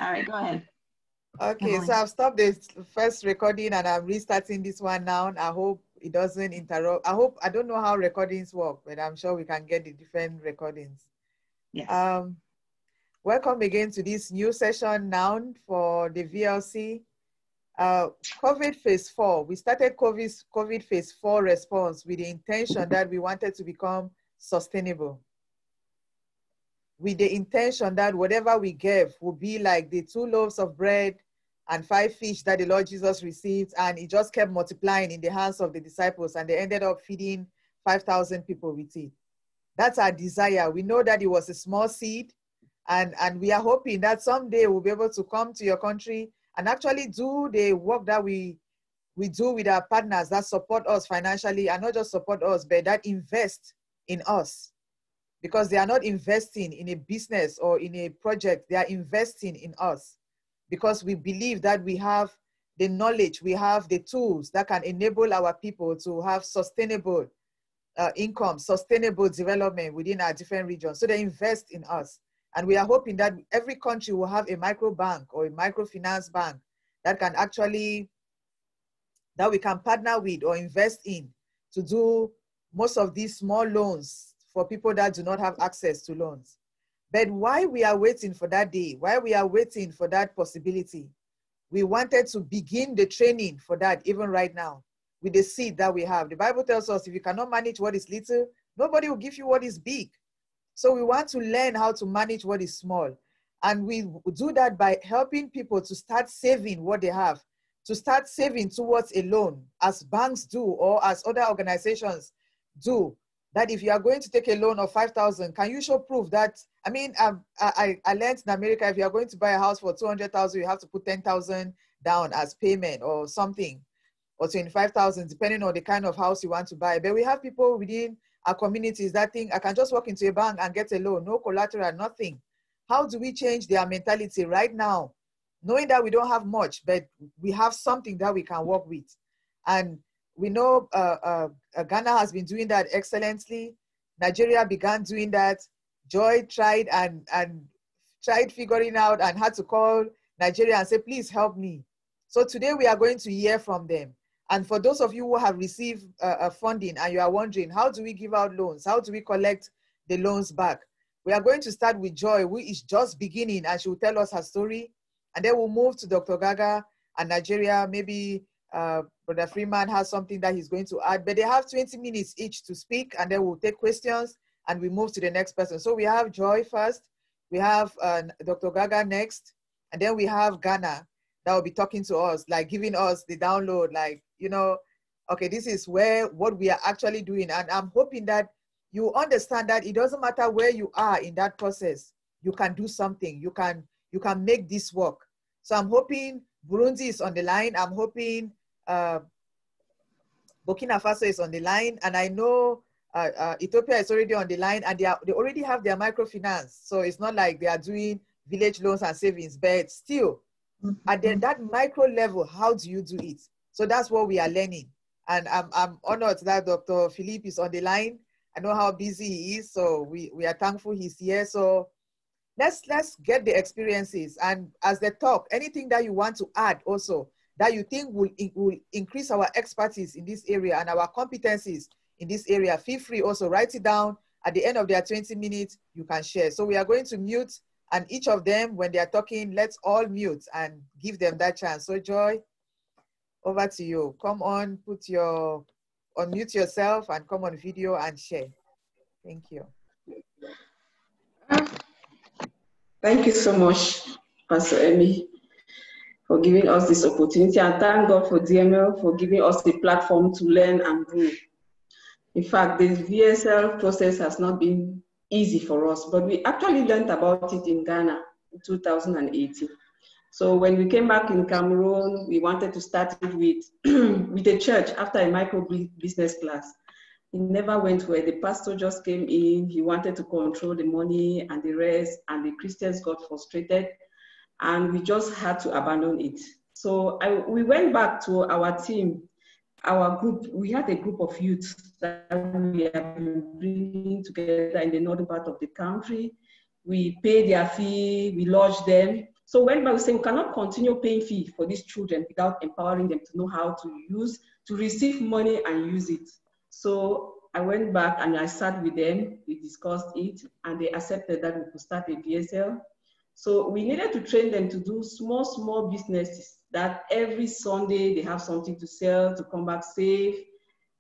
All right, go ahead. Okay, so I've stopped the first recording and I'm restarting this one now. I hope it doesn't interrupt. I don't know how recordings work, but I'm sure we can get the different recordings. Yes. Welcome again to this new session now for the VLC. COVID phase 4. We started COVID phase 4 response with the intention that we wanted to become sustainable. With the intention that whatever we gave would be like the 2 loaves of bread and 5 fish that the Lord Jesus received, and it just kept multiplying in the hands of the disciples, and they ended up feeding 5,000 people with it. That's our desire. We know that it was a small seed, and we are hoping that someday we'll be able to come to your country and actually do the work that we do with our partners that support us financially, and not just support us, but that invest in us. Because they are not investing in a business or in a project, they are investing in us. Because we believe that we have the knowledge, we have the tools that can enable our people to have sustainable income, sustainable development within our different regions. So they invest in us. And we are hoping that every country will have a micro bank or a microfinance bank that can actually, that we can partner with or invest in to do most of these small loans for people that do not have access to loans. But while we are waiting for that day, while we are waiting for that possibility, we wanted to begin the training for that even right now with the seed that we have. The Bible tells us if you cannot manage what is little, nobody will give you what is big. So we want to learn how to manage what is small. And we do that by helping people to start saving what they have, to start saving towards a loan, as banks do or as other organizations do. That if you are going to take a loan of 5,000, can you show proof that, I mean, I learned in America, if you are going to buy a house for 200,000, you have to put 10,000 down as payment or something, or 25,000, depending on the kind of house you want to buy. But we have people within our communities that think, I can just walk into a bank and get a loan, no collateral, nothing. How do we change their mentality right now, knowing that we don't have much, but we have something that we can work with? And we know Ghana has been doing that excellently. Nigeria began doing that. Joy tried and tried figuring out and had to call Nigeria and say, please help me. So today we are going to hear from them. And for those of you who have received funding and you are wondering, how do we give out loans? How do we collect the loans back? We are going to start with Joy, who is just beginning, and she will tell us her story. And then we'll move to Dr. Gaga and Nigeria. Maybe Brother Freeman has something that he's going to add, but they have 20 minutes each to speak, and then we'll take questions and we move to the next person. So we have Joy first, we have Dr. Gaga next, and then we have Ghana that will be talking to us, like giving us the download, like, you know, okay, this is what we are actually doing. And I'm hoping that you understand that it doesn't matter where you are in that process, you can do something, you can make this work. So I'm hoping Burundi is on the line. I'm hoping Burkina Faso is on the line, and I know Ethiopia is already on the line, and they already have their microfinance. So it's not like they are doing village loans and savings, but still, at that micro level, how do you do it? So that's what we are learning. And I'm honored that Dr. Philippe is on the line. I know how busy he is, so we are thankful he's here. So let's get the experiences, and as they talk, anything that you want to add also that you think will increase our expertise in this area and our competencies in this area, feel free also, write it down. At the end of their 20 minutes, you can share. So we are going to mute, and each of them, when they are talking, let's all mute and give them that chance. So Joy, over to you. Come on, unmute yourself and come on video and share. Thank you. Thank you so much, Pastor Emmy, for giving us this opportunity, and thank God for DML for giving us the platform to learn and grow. In fact, the VSL process has not been easy for us, but we actually learned about it in Ghana in 2018. So when we came back in Cameroon, we wanted to start it with a church after a micro business class. It never went well. The pastor just came in, he wanted to control the money and the rest, and the Christians got frustrated, and we just had to abandon it. So we went back to our team, our group. We had a group of youth that we have been bringing together in the northern part of the country. We paid their fee, we lodged them, So when we say we cannot continue paying fee for these children without empowering them to know how to receive money and use it. So I went back and I sat with them, we discussed it, and they accepted that we could start a VSL. So we needed to train them to do small businesses that every Sunday they have something to sell, to come back save.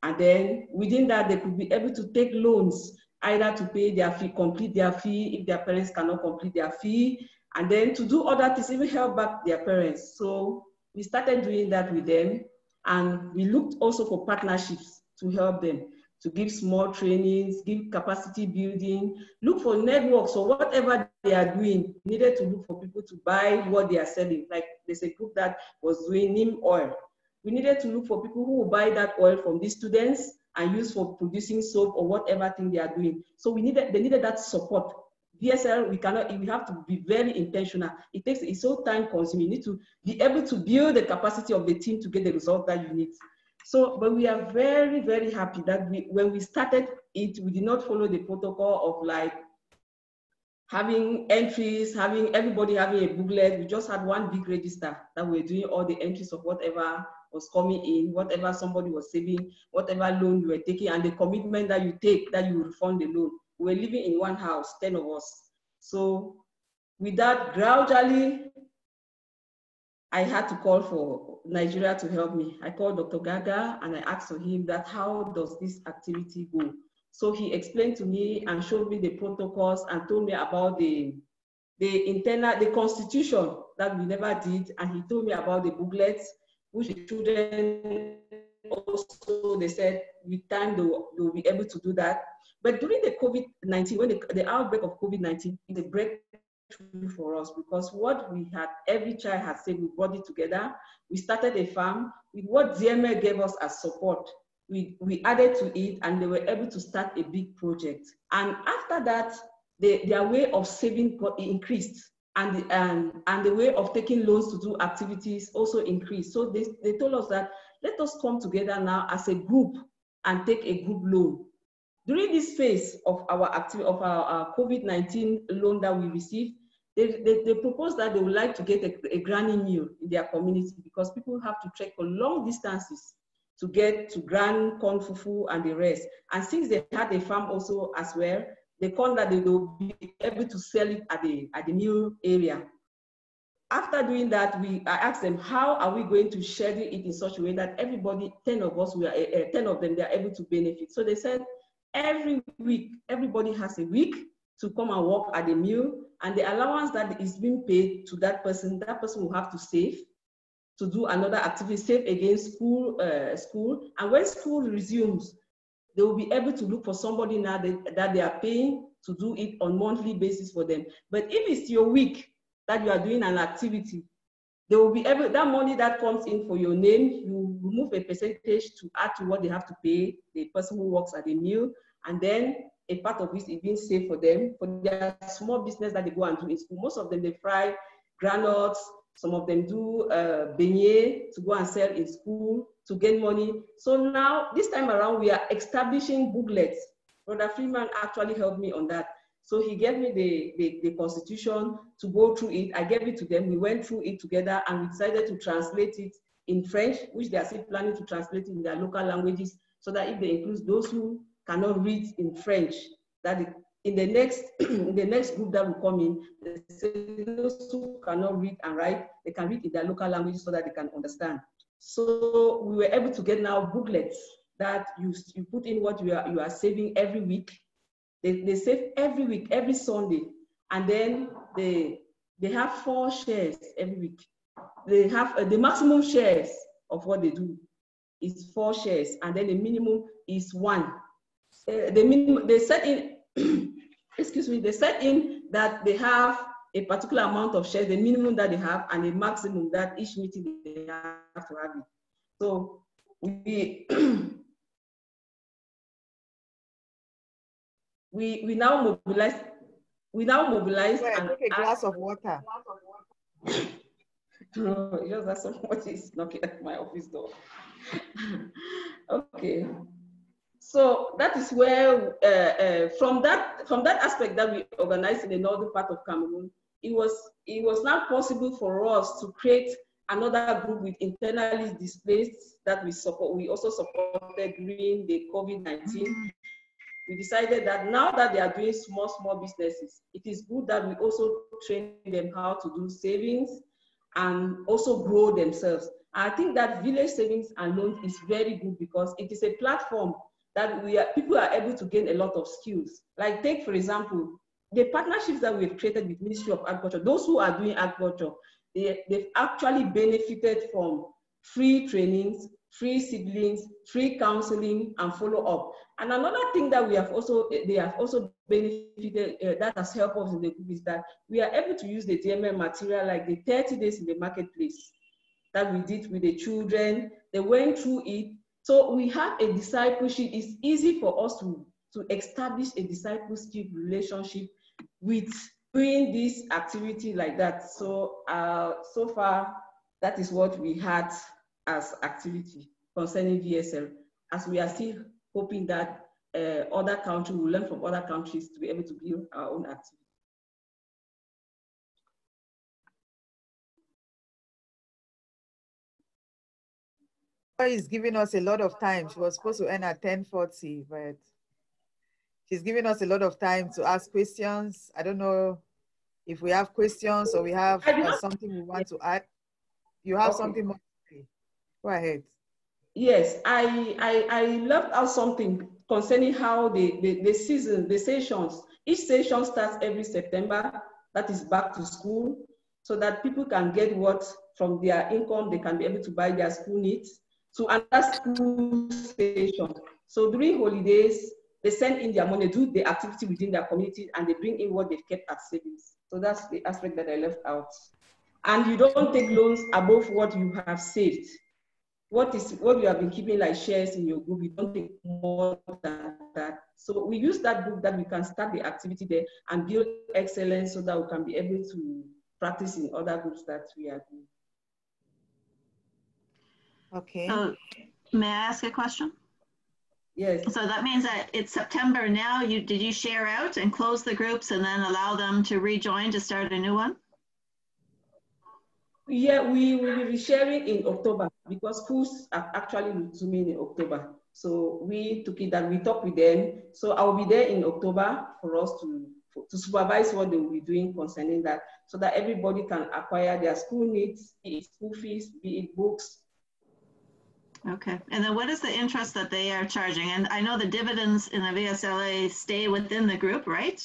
And then within that, they could be able to take loans, either to pay their fee, complete their fee, if their parents cannot complete their fee, and then to do other things, even help back their parents. So we started doing that with them. And we looked also for partnerships to help them, to give small trainings, give capacity building, look for networks or whatever they are doing. We needed to look for people to buy what they are selling. Like there's a group that was doing neem oil. We needed to look for people who will buy that oil from these students and use for producing soap or whatever thing they are doing. So they needed that support. VSL, we have to be very intentional. It's so time consuming. You need to be able to build the capacity of the team to get the result that you need. So, but we are very, very happy that when we started it, we did not follow the protocol of like having entries, everybody having a booklet. We just had one big register that we were doing all the entries of whatever was coming in, whatever somebody was saving, whatever loan you were taking, and the commitment that you take, that you will refund the loan. We were living in one house, 10 of us. So with that, gradually, I had to call for Nigeria to help me. I called Dr. Gaga and I asked for him that how does this activity go? So he explained to me and showed me the protocols and told me about the constitution that we never did. And he told me about the booklets, which the children also, they said with time they will be able to do that. But during the COVID-19, when the outbreak of COVID-19, it's a breakthrough for us, because what we had, every child had said, we brought it together. We started a farm with what DML gave us as support. We added to it, and they were able to start a big project. And after that, their way of saving increased, and the way of taking loans to do activities also increased. So they told us that let us come together now as a group and take a group loan. During this phase of our activity, of our COVID-19 loan that we received, they proposed that they would like to get a granny meal in their community, because people have to trek for long distances to get to gran, corn fufu, and the rest. And since they had a farm also as well, they found that they will be able to sell it at the new area. After doing that, I asked them, how are we going to schedule it in such a way that everybody, 10 of us, 10 of them, they are able to benefit? So they said, every week, everybody has a week to come and work at the mill, and the allowance that is being paid to that person will have to save to do another activity, save against school. And when school resumes, they will be able to look for somebody now that they are paying to do it on monthly basis for them. But if it's your week that you are doing an activity, they will be able, that money that comes in for your name, you remove a percentage to add to what they have to pay the person who works at the mill, and then a part of it is being saved for them, for their small business that they go and do in school. Most of them, they fry granules, some of them do beignet to go and sell in school to get money. So now, this time around, we are establishing booklets. Brother Freeman actually helped me on that. So he gave me the constitution to go through it. I gave it to them. We went through it together, and we decided to translate it in French, which they are still planning to translate in their local languages, so that if they include those who cannot read in French, that in the next group that will come in, those who cannot read and write, they can read in their local languages so that they can understand. So we were able to get now booklets that you put in what you are saving every week. They save every week, every Sunday, and then they have 4 shares every week. They have the maximum shares of what they do is 4 shares, and then the minimum is 1. The minimum they set in, excuse me, they set in that they have a particular amount of shares, the minimum that they have, and the maximum that each meeting they have to have it. So we now mobilize. Yeah, and take a glass of water. No, just that somebody is knocking at my office door. Okay. So that is where, from that aspect that we organize in the northern part of Cameroon, it was not possible for us to create another group with internally displaced that we support. We also supported during the COVID-19. We decided that now that they are doing small businesses, it is good that we also train them how to do savings and also grow themselves. I think that village savings and loans is very good because it is a platform that people are able to gain a lot of skills. Like take, for example, the partnerships that we've created with Ministry of Agriculture, those who are doing agriculture, they've actually benefited from free trainings, free seedlings, free counseling, and follow-up. And another thing that they have also benefited, that has helped us in the group, is that we are able to use the DML material, like the 30 days in the marketplace that we did with the children. They went through it. So we have a discipleship. It's easy for us to establish a discipleship relationship with doing this activity like that. So so far, that is what we had as activity concerning VSL, as we are still hoping that other countries will learn from other countries to be able to build our own activity. Is giving us a lot of time. She was supposed to end at 10:40, but she's giving us a lot of time to ask questions. I don't know if we have questions or we have something we want to add. You have something more to say. Go ahead. Yes, I left out something concerning how the sessions, each session starts every September, that is back to school, so that people can get what from their income, they can be able to buy their school needs to another school station. So during holidays, they send in their money, do the activity within their community, and they bring in what they've kept as savings. So that's the aspect that I left out. And you don't take loans above what you have saved. What you have been keeping like shares in your group, you don't take more than that. So we use that group that we can start the activity there and build excellence so that we can be able to practice in other groups that we are doing. Okay. May I ask a question? Yes. So that means that it's September now. Did you share out and close the groups and then allow them to rejoin to start a new one? Yeah, we will be sharing in October because schools are actually resuming in October. So we took it that we talked with them. So I will be there in October for us to supervise what they will be doing concerning that, so that everybody can acquire their school needs, be it school fees, be it books. Okay, and then what is the interest that they are charging? And I know the dividends in the VSLA stay within the group, right?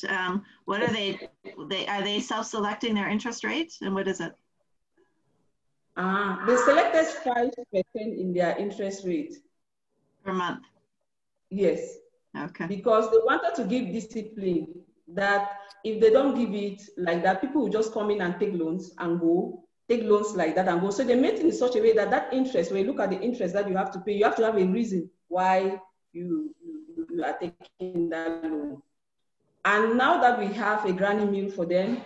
What are are they self-selecting their interest rate, and what is it? They selected 5% in their interest rate. Per month? Yes. Okay. Because they wanted to give discipline that if they don't give it like that, people will just come in and take loans and go, take loans like that and go. So they made it in such a way that that interest, when you look at the interest that you have to pay, you have to have a reason why you are taking that loan. And now that we have a granny meal for them,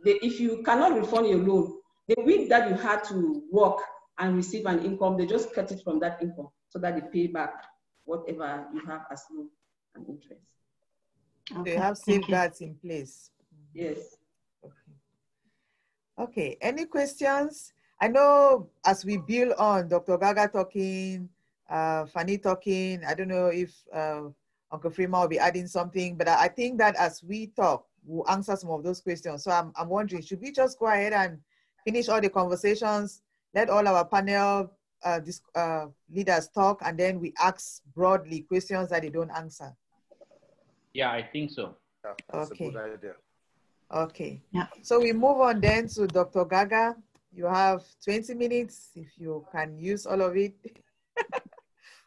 if you cannot refund your loan, the week that you had to work and receive an income, they just cut it from that income so that they pay back whatever you have as loan and interest. Okay. They have safeguards in place. Yes. Okay, any questions? I know as we build on, Dr. Gaga talking, Fanny talking, I don't know if Uncle Freeman will be adding something, but I think that as we talk, we'll answer some of those questions. So I'm wondering, should we just go ahead and finish all the conversations, let all our panel leaders talk, and then we ask broadly questions that they don't answer? Yeah, I think so. Yeah, that's a good idea. Okay. Yeah. So we move on then to Dr. Gaga. You have 20 minutes if you can use all of it.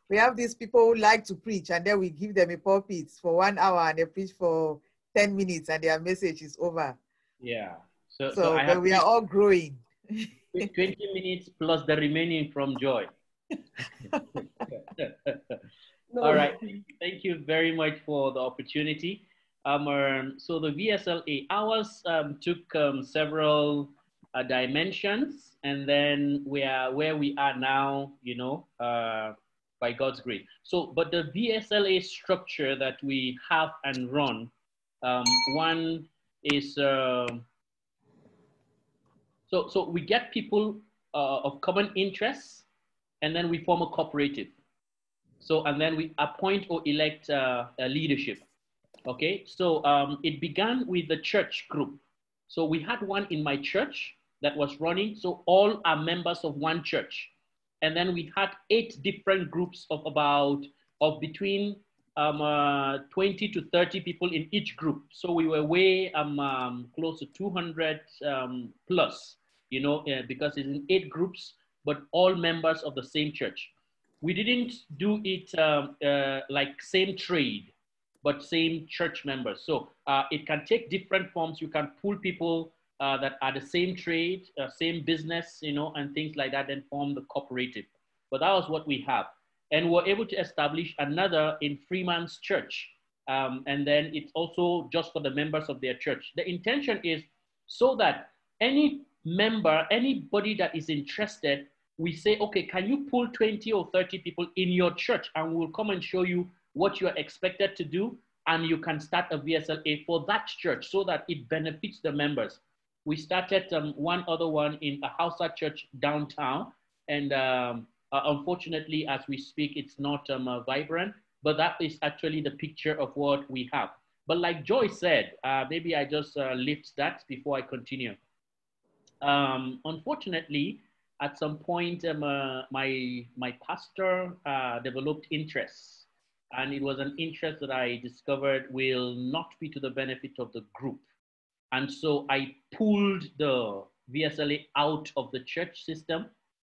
We have these people who like to preach, and then we give them a pulpit for 1 hour and they preach for 10 minutes and their message is over. Yeah. So but we are all growing. 20 minutes plus the remaining from Joy. All right. Thank you very much for the opportunity. So the VSLA hours took several dimensions, and then we are where we are now, you know, by God's grace. So, but the VSLA structure that we have and run, one is So we get people of common interests, and then we form a cooperative. So, and then we appoint or elect a leadership. Okay, so it began with the church group. So we had one in my church that was running. So all are members of one church. And then we had 8 different groups of between 20 to 30 people in each group. So we were way close to 200 plus, you know, because it's in 8 groups, but all members of the same church. We didn't do it like same trade, but same church members. So it can take different forms. You can pull people that are the same trade, same business, you know, and things like that, and form the cooperative. But that was what we have. And we're able to establish another in Freeman's church. And then it's also just for the members of their church. The intention is so that any member, anybody that is interested, we say, okay, can you pull 20 or 30 people in your church, and we'll come and show you what you're expected to do, and you can start a VSLA for that church so that it benefits the members. We started one other one in a Hausa church downtown, and unfortunately, as we speak, it's not vibrant, but that is actually the picture of what we have. But like Joy said, maybe I just lift that before I continue. Unfortunately, at some point, my pastor developed interests, and it was an interest that I discovered will not be to the benefit of the group. And so I pulled the VSLA out of the church system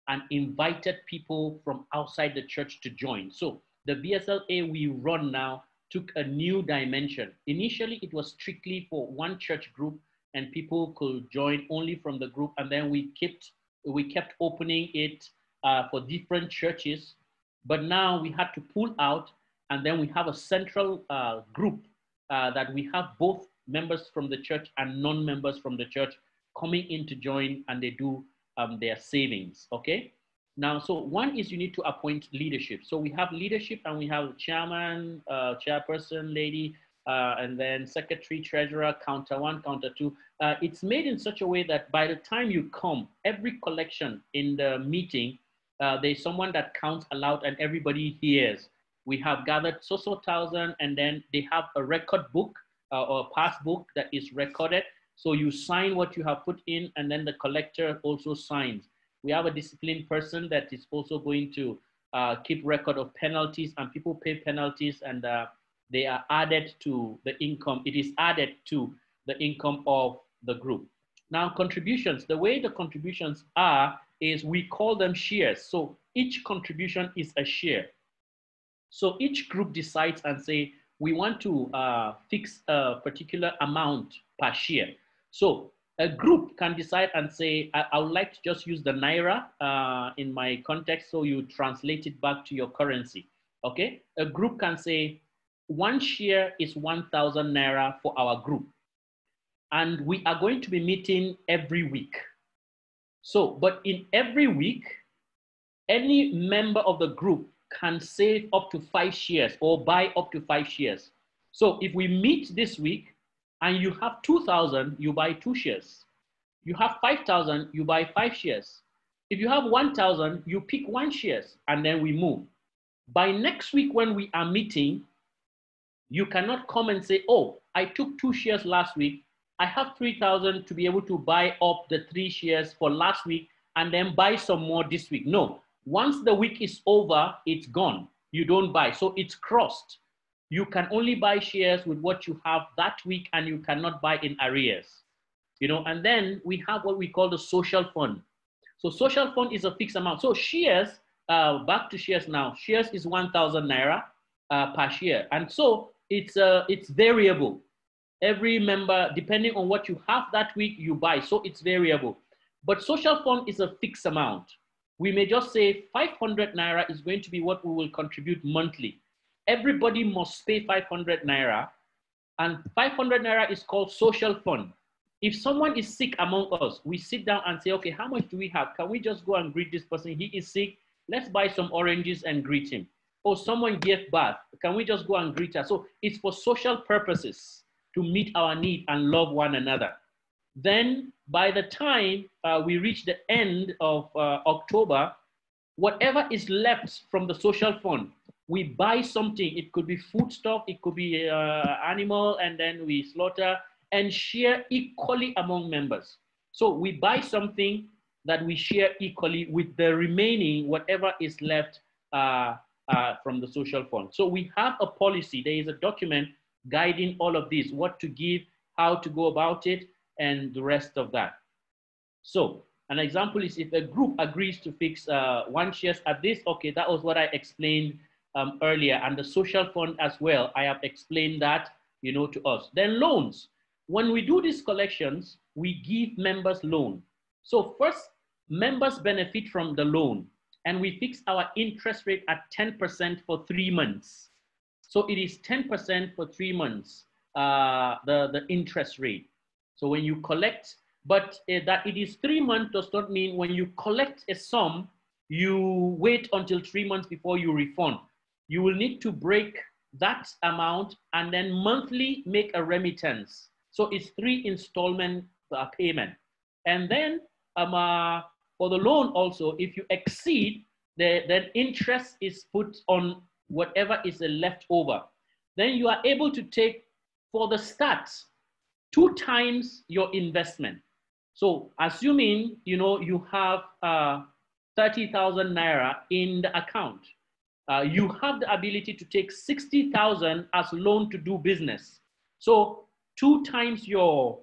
and invited people from outside the church to join. So the VSLA we run now took a new dimension. Initially, it was strictly for one church group, and people could join only from the group. And then we kept opening it for different churches. But now we had to pull out, and then we have a central group that we have both members from the church and non-members from the church coming in to join, and they do their savings, okay? Now, so one is you need to appoint leadership. So we have leadership, and we have chairman, chairperson, lady, and then secretary, treasurer, counter 1, counter 2. It's made in such a way that by the time you come, every collection in the meeting, there's someone that counts aloud and everybody hears. We have gathered so thousand, and then they have a record book or pass book that is recorded. So you sign what you have put in, and then the collector also signs. We have a disciplined person that is also going to keep record of penalties, and people pay penalties, and they are added to the income. It is added to the income of the group. Now, contributions, the way the contributions are is we call them shares. So each contribution is a share. So each group decides and say, we want to fix a particular amount per share. So a group can decide and say, I would like to just use the Naira in my context, so you translate it back to your currency, okay? A group can say, 1 share is 1,000 Naira for our group. And we are going to be meeting every week. So, but in every week, any member of the group can save up to 5 shares or buy up to 5 shares. So if we meet this week and you have 2,000, you buy 2 shares. You have 5,000, you buy 5 shares. If you have 1,000, you pick 1 shares, and then we move. By next week when we are meeting, you cannot come and say, oh, I took 2 shares last week. I have 3,000 to be able to buy up the 3 shares for last week and then buy some more this week. No, once the week is over, it's gone. You don't buy. So it's crossed. You can only buy shares with what you have that week, and you cannot buy in arrears. You know, and then we have what we call the social fund. So social fund is a fixed amount. So shares, back to shares now. Shares is 1,000 Naira per share. And so it's variable. Every member, depending on what you have that week, you buy. So it's variable. But social fund is a fixed amount. We may just say 500 Naira is going to be what we will contribute monthly. Everybody must pay 500 Naira, and 500 Naira is called social fund. If someone is sick among us, we sit down and say, okay, how much do we have? Can we just go and greet this person? He is sick. Let's buy some oranges and greet him. Or someone gave birth. Can we just go and greet her? So it's for social purposes, to meet our need and love one another. Then by the time we reach the end of October, whatever is left from the social fund, we buy something. It could be foodstuff, it could be animal, and then we slaughter and share equally among members. So we buy something that we share equally with the remaining, whatever is left from the social fund. So we have a policy. There is a document guiding all of this, what to give, how to go about it, and the rest of that. So an example is if a group agrees to fix 1 shares at this, okay, that was what I explained earlier, and the social fund as well. I have explained that, you know, to us. Then loans. When we do these collections, we give members loan. So first, members benefit from the loan, and we fix our interest rate at 10% for 3 months. So it is 10% for 3 months, the interest rate. So when you collect, but that it is 3 months does not mean when you collect a sum, you wait until 3 months before you refund. You will need to break that amount and then monthly make a remittance. So it's 3 installment payment. And then for the loan also, if you exceed, then interest is put on whatever is left over. Then you are able to take, for the start, 2 times your investment. So assuming, you know, you have 30,000 Naira in the account, you have the ability to take 60,000 as loan to do business. So 2 times your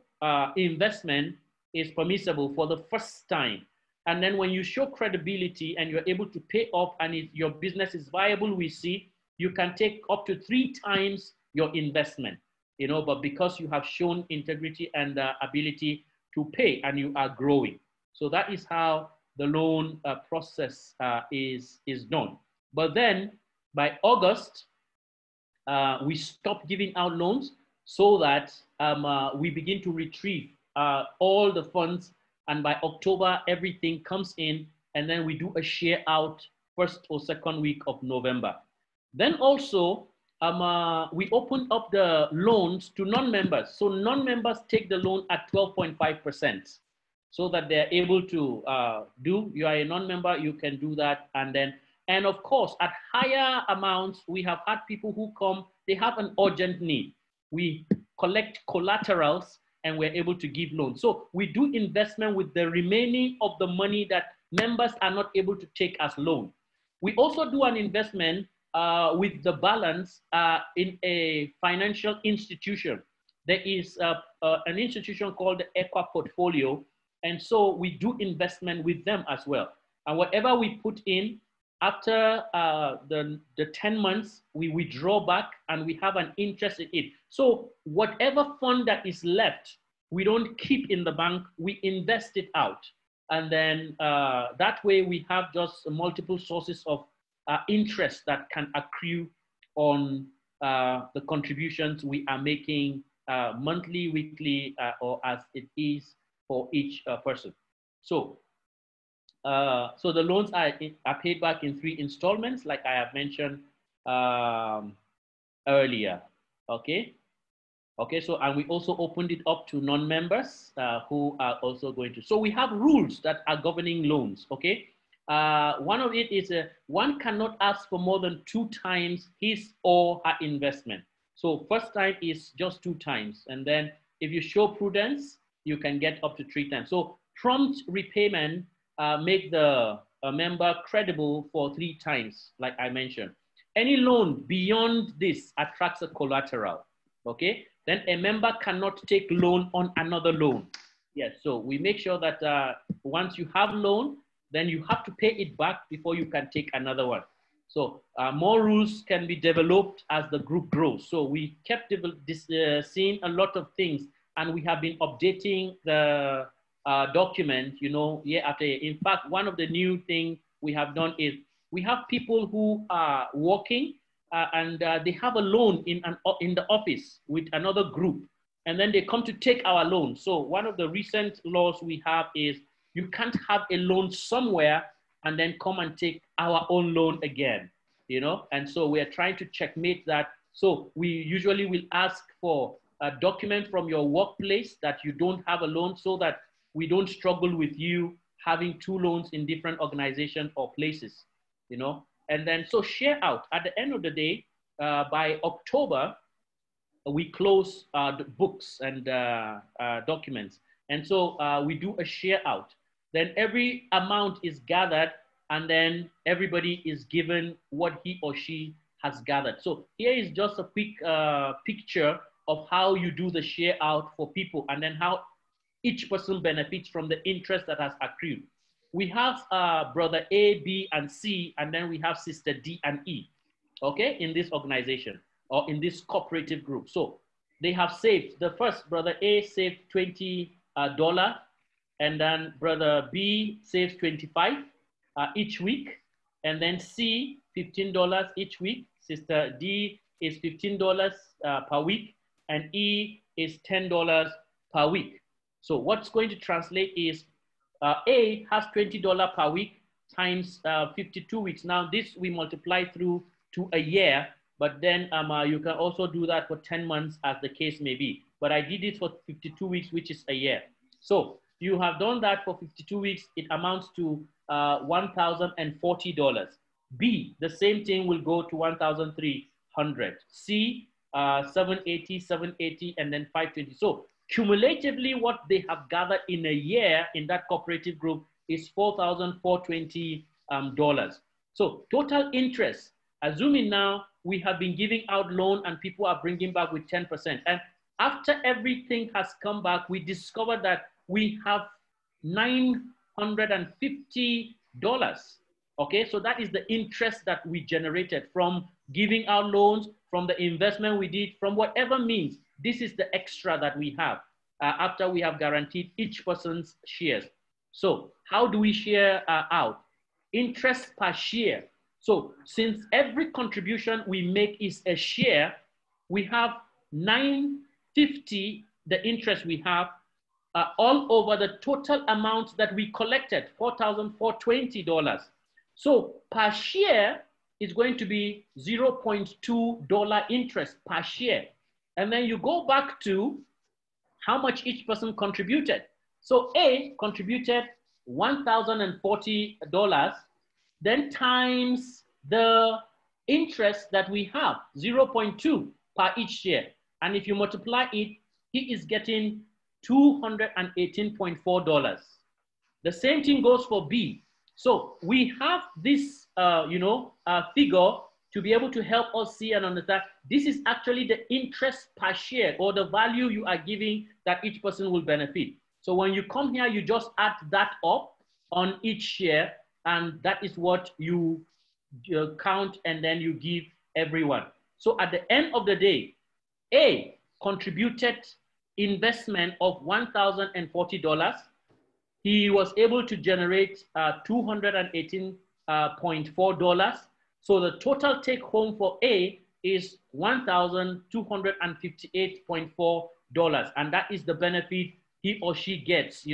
investment is permissible for the first time. And then when you show credibility and you're able to pay off and your business is viable, we see you can take up to 3 times your investment, you know, but because you have shown integrity and ability to pay and you are growing. So that is how the loan process is done. But then by August, we stop giving out loans so that we begin to retrieve all the funds. And by October, everything comes in, and then we do a share out first or second week of November. Then also, we open up the loans to non-members. So non-members take the loan at 12.5%, so that they're able to you are a non-member, you can do that. And of course, at higher amounts, we have had people who come, they have an urgent need. We collect collaterals and we're able to give loans. So we do investment with the remaining of the money that members are not able to take as loan. We also do an investment with the balance in a financial institution. There is an institution called the Equa Portfolio. And so we do investment with them as well. And whatever we put in, after the 10 months, we withdraw back and we have an interest in it. So whatever fund that is left, we don't keep in the bank, we invest it out. And then that way we have just multiple sources of interest that can accrue on the contributions we are making monthly, weekly, or as it is for each person. So the loans are paid back in 3 installments, like I have mentioned earlier. Okay. Okay. So, and we also opened it up to non-members who are also going to. So we have rules that are governing loans. Okay. One of it is one cannot ask for more than 2 times his or her investment. So first time is just 2 times, and then if you show prudence, you can get up to 3 times. So prompt repayment make the member credible for 3 times, like I mentioned. Any loan beyond this attracts a collateral, okay? Then a member cannot take loan on another loan. Yes, so we make sure that once you have loan, then you have to pay it back before you can take another one. So more rules can be developed as the group grows. So we kept seeing a lot of things, and we have been updating the document, you know, year after year. In fact, one of the new things we have done is we have people who are working and they have a loan in the office with another group, and then they come to take our loan. So one of the recent laws we have is you can't have a loan somewhere and then come and take our own loan again, you know? And so we are trying to checkmate that. So we usually will ask for document from your workplace that you don't have a loan so that we don't struggle with you having 2 loans in different organizations or places, you know. And then, so share out. At the end of the day, by October, we close the books and documents. And so we do a share out. Then every amount is gathered, and then everybody is given what he or she has gathered. So here is just a quick picture of how you do the share out for people, and then how each person benefits from the interest that has accrued. We have brother A, B, and C, and then we have sister D and E, okay, in this organization or in this cooperative group. So they have saved, the first brother A saved $20, and then brother B saves 25 each week, and then C, $15 each week. Sister D is $15 per week, and E is $10 per week. So what's going to translate is A has $20 per week times 52 weeks. Now this we multiply through to a year, but then you can also do that for 10 months as the case may be. But I did it for 52 weeks, which is a year. So you have done that for 52 weeks, it amounts to $1,040. B, the same thing will go to 1,300. C, 780, and then 520. So cumulatively, what they have gathered in a year in that cooperative group is $4,420. So total interest, assuming now we have been giving out loan and people are bringing back with 10%. And after everything has come back, we discovered that we have $950. Okay, so that is the interest that we generated from giving out loans, from the investment we did, from whatever means. This is the extra that we have after we have guaranteed each person's shares. So how do we share out? Interest per share. So since every contribution we make is a share, we have $950, the interest we have, all over the total amount that we collected, $4,420. So per share is going to be $0.2 interest per share. And then you go back to how much each person contributed. So A contributed $1,040, then times the interest that we have, 0.2 per each share. And if you multiply it, he is getting $218.4. The same thing goes for B. So we have this, figure to be able to help us see and understand. This is actually the interest per share, or the value you are giving that each person will benefit. So when you come here, you just add that up on each share, and that is what you count, and then you give everyone. So at the end of the day, A contributed investment of $1,040. He was able to generate $218.4. So the total take home for A is $1,258.4. And that is the benefit he or she gets,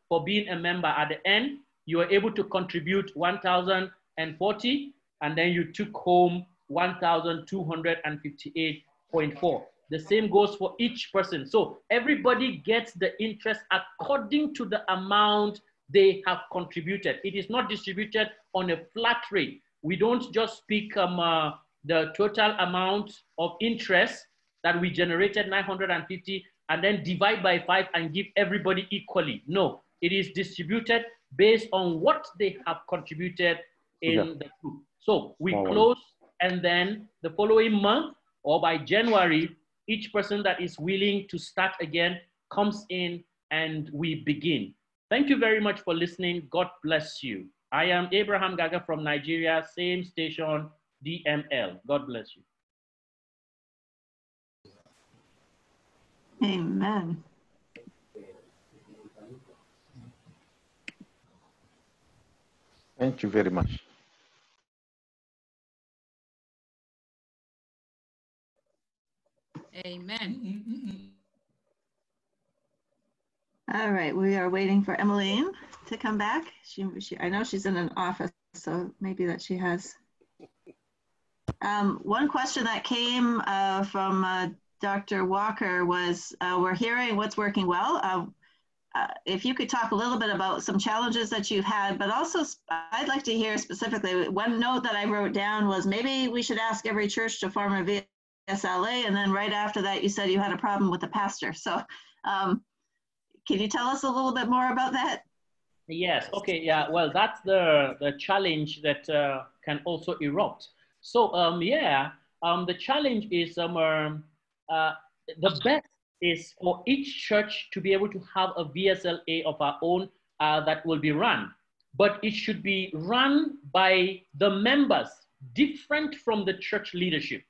for being a member. At the end, you are able to contribute $1,040, and then you took home $1,258.4. The same goes for each person. So everybody gets the interest according to the amount they have contributed. It is not distributed on a flat rate. We don't just pick the total amount of interest that we generated, 950, and then divide by 5 and give everybody equally. No, it is distributed based on what they have contributed in the group. So we close, and then the following month or by January, each person that is willing to start again comes in and we begin. Thank you very much for listening. God bless you. I am Abraham Gaga from Nigeria, same station, DML. God bless you. Amen. Thank you very much. Amen. All right, we are waiting for Emmeline to come back. I know she's in an office, so maybe that she has. One question that came from Dr. Walker was, we're hearing what's working well. If you could talk a little bit about some challenges that you've had, but also I'd like to hear specifically, one note that I wrote down was maybe we should ask every church to form a VSLA, and then right after that you said you had a problem with the pastor. So can you tell us a little bit more about that? Yes, okay, yeah, well, that's the challenge that can also erupt. So the challenge is the best is for each church to be able to have a VSLA of our own that will be run, but it should be run by the members, different from the church leadership.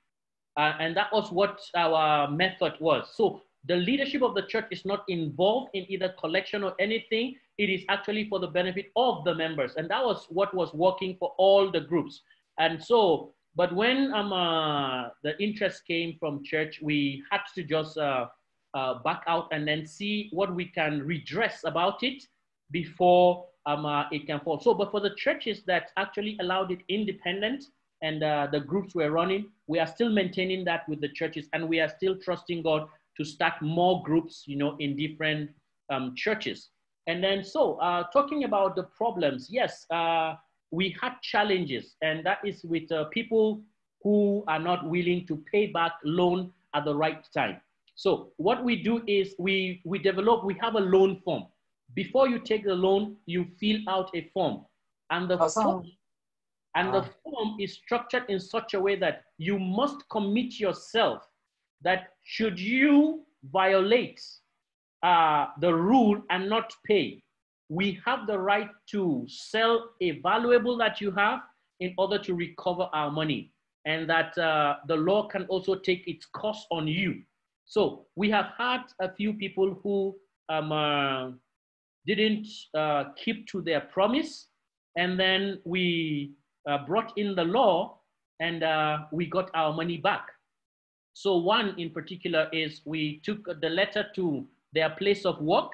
And that was what our method was. So the leadership of the church is not involved in either collection or anything. It is actually for the benefit of the members. And that was what was working for all the groups. And so, but when the interest came from church, we had to just back out and then see what we can redress about it before it can fall. So, but for the churches that actually allowed it independent and the groups we're running, we are still maintaining that with the churches, and we are still trusting God to start more groups, you know, in different churches. And then, so talking about the problems, yes, we had challenges, and that is with people who are not willing to pay back loan at the right time. So what we do is we have a loan form. Before you take the loan, you fill out a form. And the form is structured in such a way that you must commit yourself that should you violate the rule and not pay, we have the right to sell a valuable that you have in order to recover our money, and that the law can also take its course on you. So we have had a few people who didn't keep to their promise, and then we brought in the law, and we got our money back. So one in particular is we took the letter to their place of work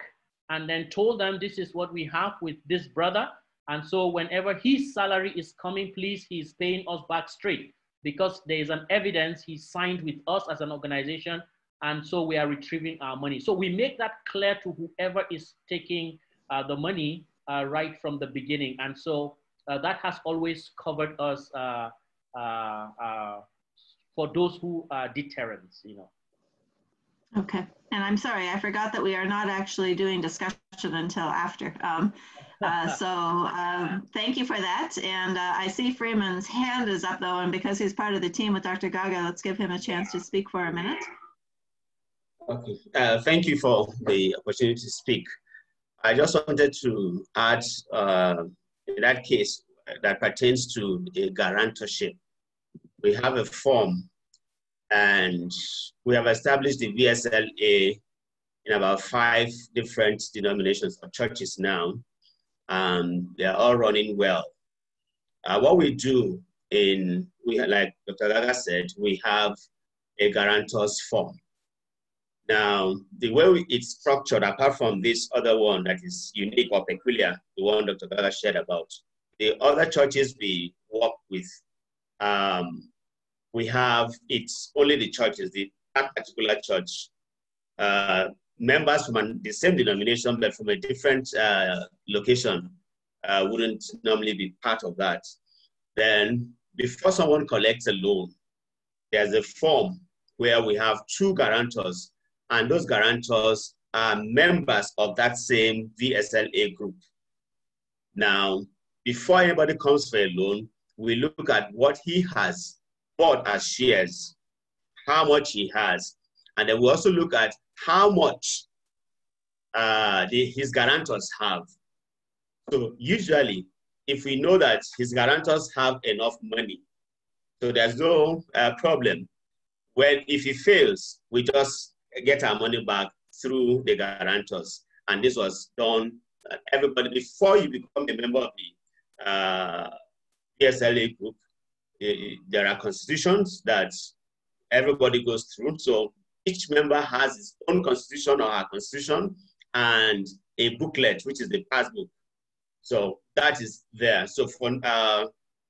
and then told them this is what we have with this brother. And so whenever his salary is coming, please, he's paying us back straight, because there is an evidence he signed with us as an organization. And so we are retrieving our money. So we make that clear to whoever is taking the money right from the beginning. And so that has always covered us for those who are deterrents, you know. Okay, and I'm sorry, I forgot that we are not actually doing discussion until after. Thank you for that. And I see Freeman's hand is up though, and because he's part of the team with Dr. Gaga, let's give him a chance to speak for a minute. Okay, thank you for the opportunity to speak. I just wanted to add, in that case, that pertains to a guarantorship. We have a form, and we have established the VSLA in about 5 different denominations of churches now. They're all running well. What we do like Dr. Gaga said, we have a guarantor's form. Now, the way it's structured, apart from this other one that is unique or peculiar, the one Dr. Gaga shared about, the other churches we work with, we have, it's only the churches, that particular church, members from the same denomination, but from a different location, wouldn't normally be part of that. Then, before someone collects a loan, there's a form where we have 2 guarantors, and those guarantors are members of that same VSLA group. Now, before anybody comes for a loan, we look at what he has bought as shares, how much he has, and then we also look at how much his guarantors have. So usually, if we know that his guarantors have enough money, so there's no problem. If he fails, we just get our money back through the guarantors. And this was done, everybody, before you become a member of the VSLA group, there are constitutions that everybody goes through. So each member has his own constitution or her constitution and a booklet, which is the passbook. So that is there. So for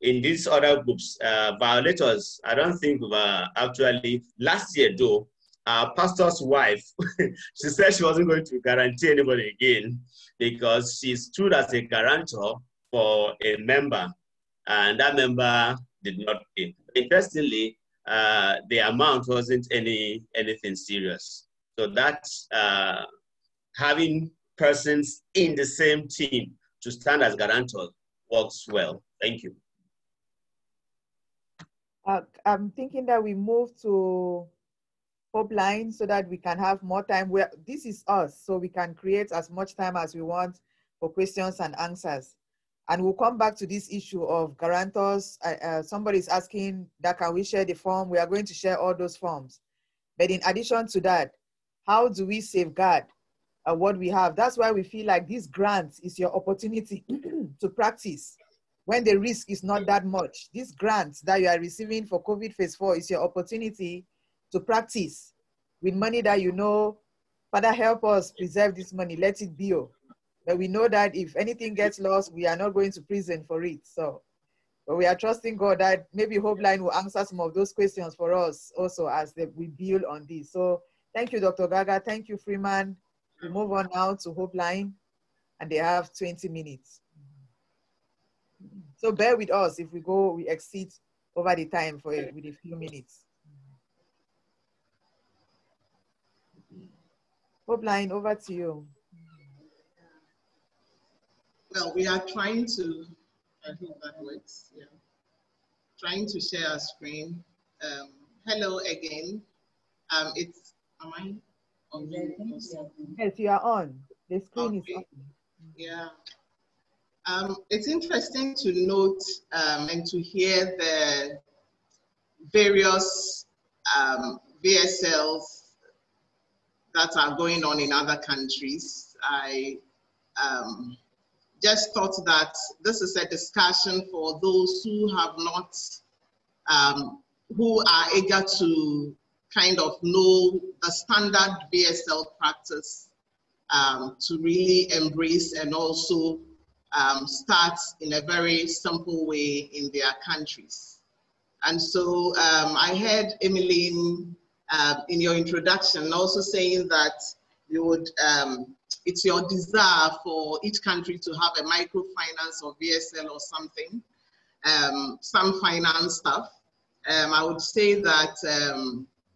in these other groups, violators, I don't think we've actually, last year though, our pastor's wife, she said she wasn't going to guarantee anybody again because she stood as a guarantor for a member, and that member did not pay. Interestingly, the amount wasn't anything serious. So that's having persons in the same team to stand as guarantors works well. Thank you. I'm thinking that we move to Hopeline so that we can have more time. This is us, so we can create as much time as we want for questions and answers. And we'll come back to this issue of guarantors. Somebody's asking that can we share the form? We are going to share all those forms. But in addition to that, how do we safeguard what we have? That's why we feel like this grant is your opportunity to practice when the risk is not that much. This grant that you are receiving for COVID phase 4 is your opportunity to practice with money that you know, Father, help us preserve this money, let it be. But we know that if anything gets lost, we are not going to prison for it. So but we are trusting God that maybe Hopeline will answer some of those questions for us also as we build on this. So thank you, Dr. Gaga. Thank you, Freeman. We move on now to Hopeline, and they have 20 minutes. So bear with us if we exceed over the time with a few minutes. Hopeline, over to you. Well, we are trying to, I hope that works, yeah. Trying to share our screen. Hello again. Am I on mute? Yes, you are on. The screen is on. Yeah. It's interesting to note and to hear the various VSLs that are going on in other countries. I just thought that this is a discussion for those who have not, who are eager to kind of know the standard VSL practice to really embrace and also start in a very simple way in their countries. And so I heard Emmeline in your introduction also saying that you would, it's your desire for each country to have a microfinance or VSL or something, some finance stuff. I would say that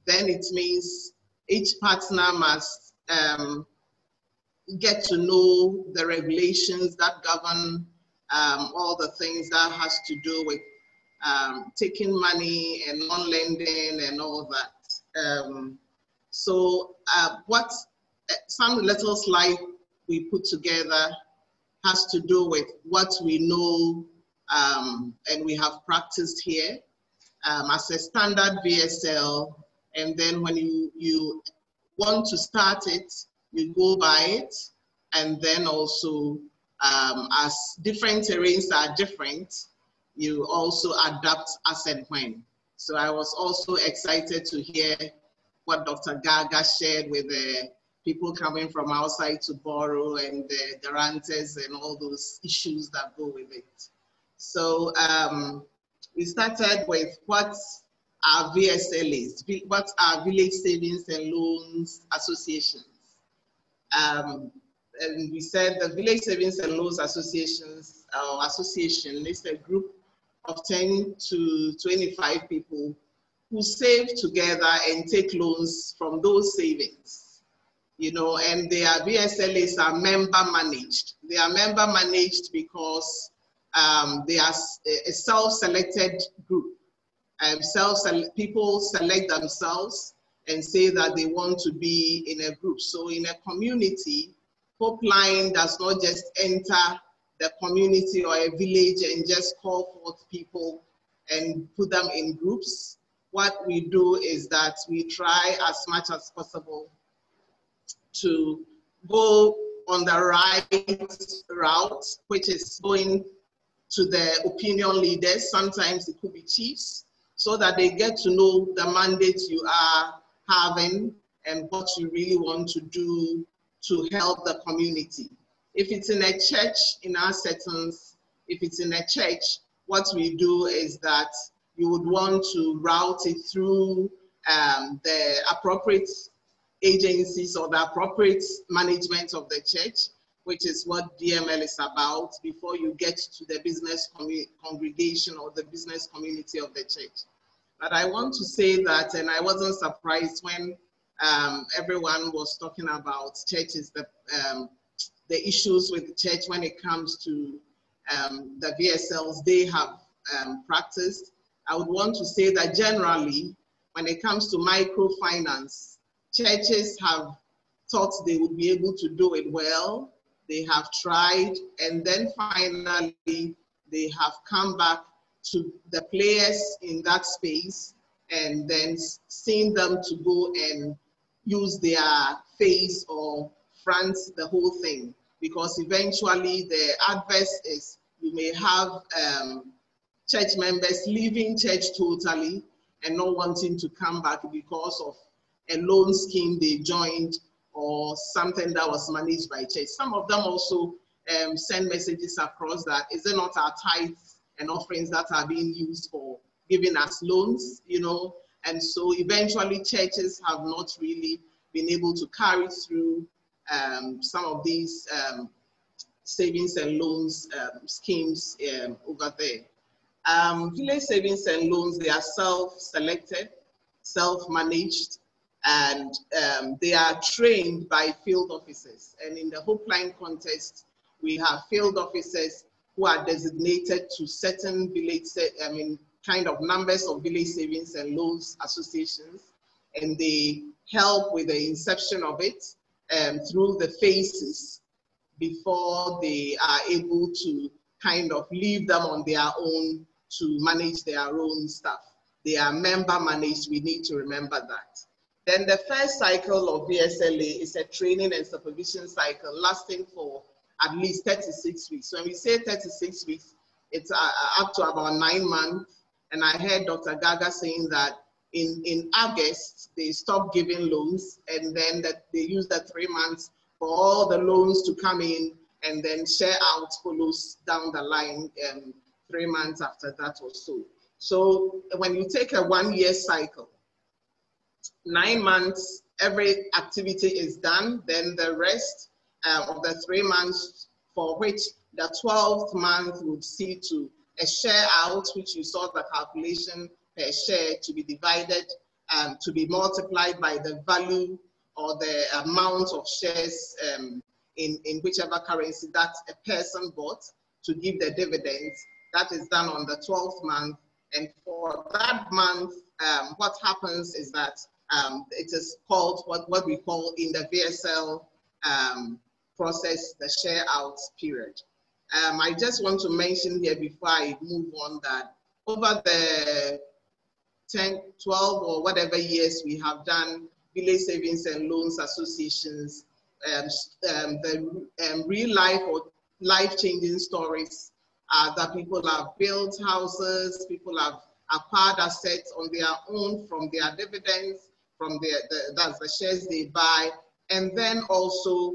then it means each partner must get to know the regulations that govern all the things that has to do with taking money and non-lending and all that. So what some little slide we put together has to do with what we know and we have practiced here as a standard VSL. And then when you want to start it, you go by it. And then also as different terrains are different, you also adapt as and when. So I was also excited to hear what Dr. Gaga shared with the people coming from outside to borrow and the guarantors and all those issues that go with it. So we started with what are VSLAs, what are Village Savings and Loans Associations. And we said the Village Savings and Loans Associations or association is a group of 10 to 25 people who save together and take loans from those savings, you know, and their VSLAs are member managed. They are member managed because they are a self-selected group. People select themselves and say that they want to be in a group. So in a community, Hopeline does not just enter the community or a village and just call forth people and put them in groups. What we do is that we try as much as possible to go on the right route, which is going to the opinion leaders. Sometimes it could be chiefs, so that they get to know the mandate you are having and what you really want to do to help the community. If it's in a church, in our settings, if it's in a church, what we do is that you would want to route it through the appropriate agencies or the appropriate management of the church, which is what DML is about, before you get to the business congregation or the business community of the church. But I want to say that, and I wasn't surprised when everyone was talking about churches, the issues with the church when it comes to the VSLs they have practiced. I would want to say that generally, when it comes to microfinance, churches have thought they would be able to do it well. They have tried, and then finally, they have come back to the players in that space and then seen them to go and use their face or front the whole thing. Because eventually the adverse is you may have church members leaving church totally and not wanting to come back because of a loan scheme they joined or something that was managed by church. Some of them also send messages across that, is it not our tithes and offerings that are being used for giving us loans, you know? And so eventually churches have not really been able to carry through some of these savings and loans schemes over there. Village savings and loans, they are self-selected, self-managed, and they are trained by field officers. And in the Hopeline context, we have field officers who are designated to certain village, kind of numbers of village savings and loans associations, and they help with the inception of it through the phases before they are able to kind of leave them on their own to manage their own stuff. They are member managed, we need to remember that. Then the first cycle of VSLA is a training and supervision cycle lasting for at least 36 weeks. When we say 36 weeks, it's up to about 9 months. And I heard Dr. Gaga saying that in August, they stopped giving loans, and then that they use the 3 months for all the loans to come in, and then share out follows down the line 3 months after that or so. So when you take a 1 year cycle, 9 months, every activity is done, then the rest of the 3 months, for which the 12th month would see to a share out, which you saw the calculation per share to be divided, to be multiplied by the value or the amount of shares in whichever currency that a person bought to give the dividends. That is done on the 12th month. And for that month, what happens is that it is called what we call in the VSL process, the share out period. I just want to mention here before I move on that over the 10, 12 or whatever years we have done village savings and loans associations, the real life or life-changing stories that people have built houses, people have acquired assets on their own from their dividends, from that's the shares they buy, and then also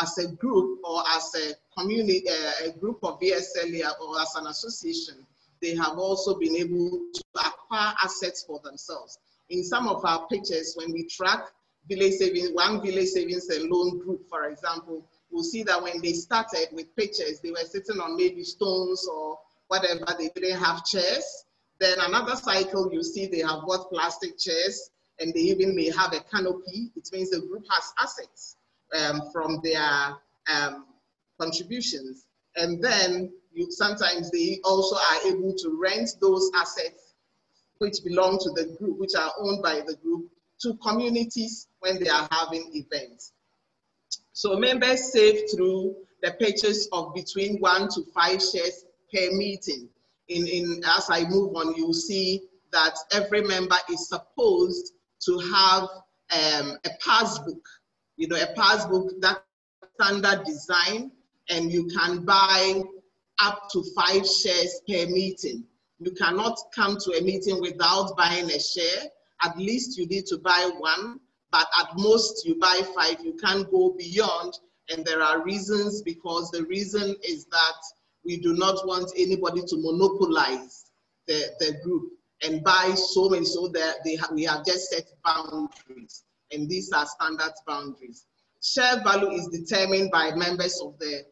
as a group or as a community, a group of VSLA or as an association, they have also been able to acquire assets for themselves. In some of our pictures, when we track village savings, one village savings and loan group, for example, we'll see that when they started with pictures, they were sitting on maybe stones or whatever, they didn't have chairs. Then another cycle, you see they have bought plastic chairs, and they even may have a canopy. It means the group has assets from their contributions. And then sometimes they also are able to rent those assets which belong to the group, which are owned by the group, to communities when they are having events. So members save through the purchase of between 1 to 5 shares per meeting. As I move on, you'll see that every member is supposed to have a passbook, a passbook that standard design, and you can buy up to 5 shares per meeting. You cannot come to a meeting without buying a share. At least you need to buy 1, but at most you buy 5. You can't go beyond, and there are reasons, because the reason is that we do not want anybody to monopolize the group. and buy so many, so that we have just set boundaries, and these are standard boundaries. Share value is determined by members of the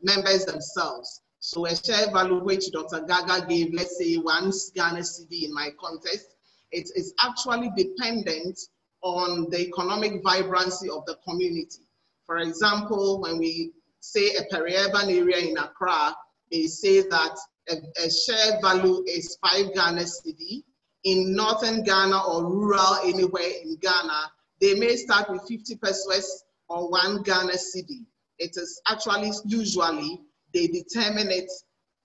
members themselves. So a share value which Dr. Gaga gave, let's say 1 Ghana cedi in my context, it is actually dependent on the economic vibrancy of the community. For example, when we say a peri-urban area in Accra, they say that a share value is 5 Ghana cedi. In northern Ghana or rural anywhere in Ghana, they may start with 50 pesos or 1 Ghana cedi. It is actually usually they determine it,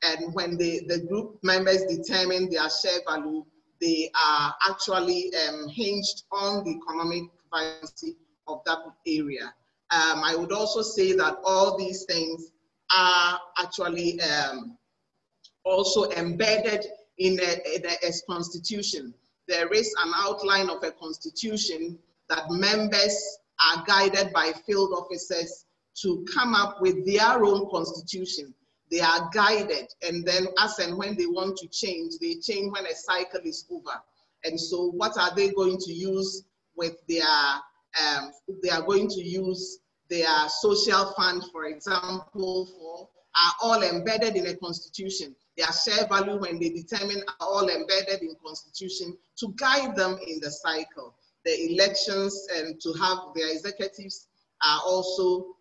and when the group members determine their share value, they are actually hinged on the economic vibrancy of that area. I would also say that all these things are actually also embedded in a constitution. There is an outline of a constitution that members are guided by field officers to come up with their own constitution. They are guided, and then as and when they want to change, they change when a cycle is over. And so what are they going to use with their, they are going to use their social fund, for example, are all embedded in a constitution. Their share value when they determine are all embedded in constitution to guide them in the cycle. The elections and to have their executives are also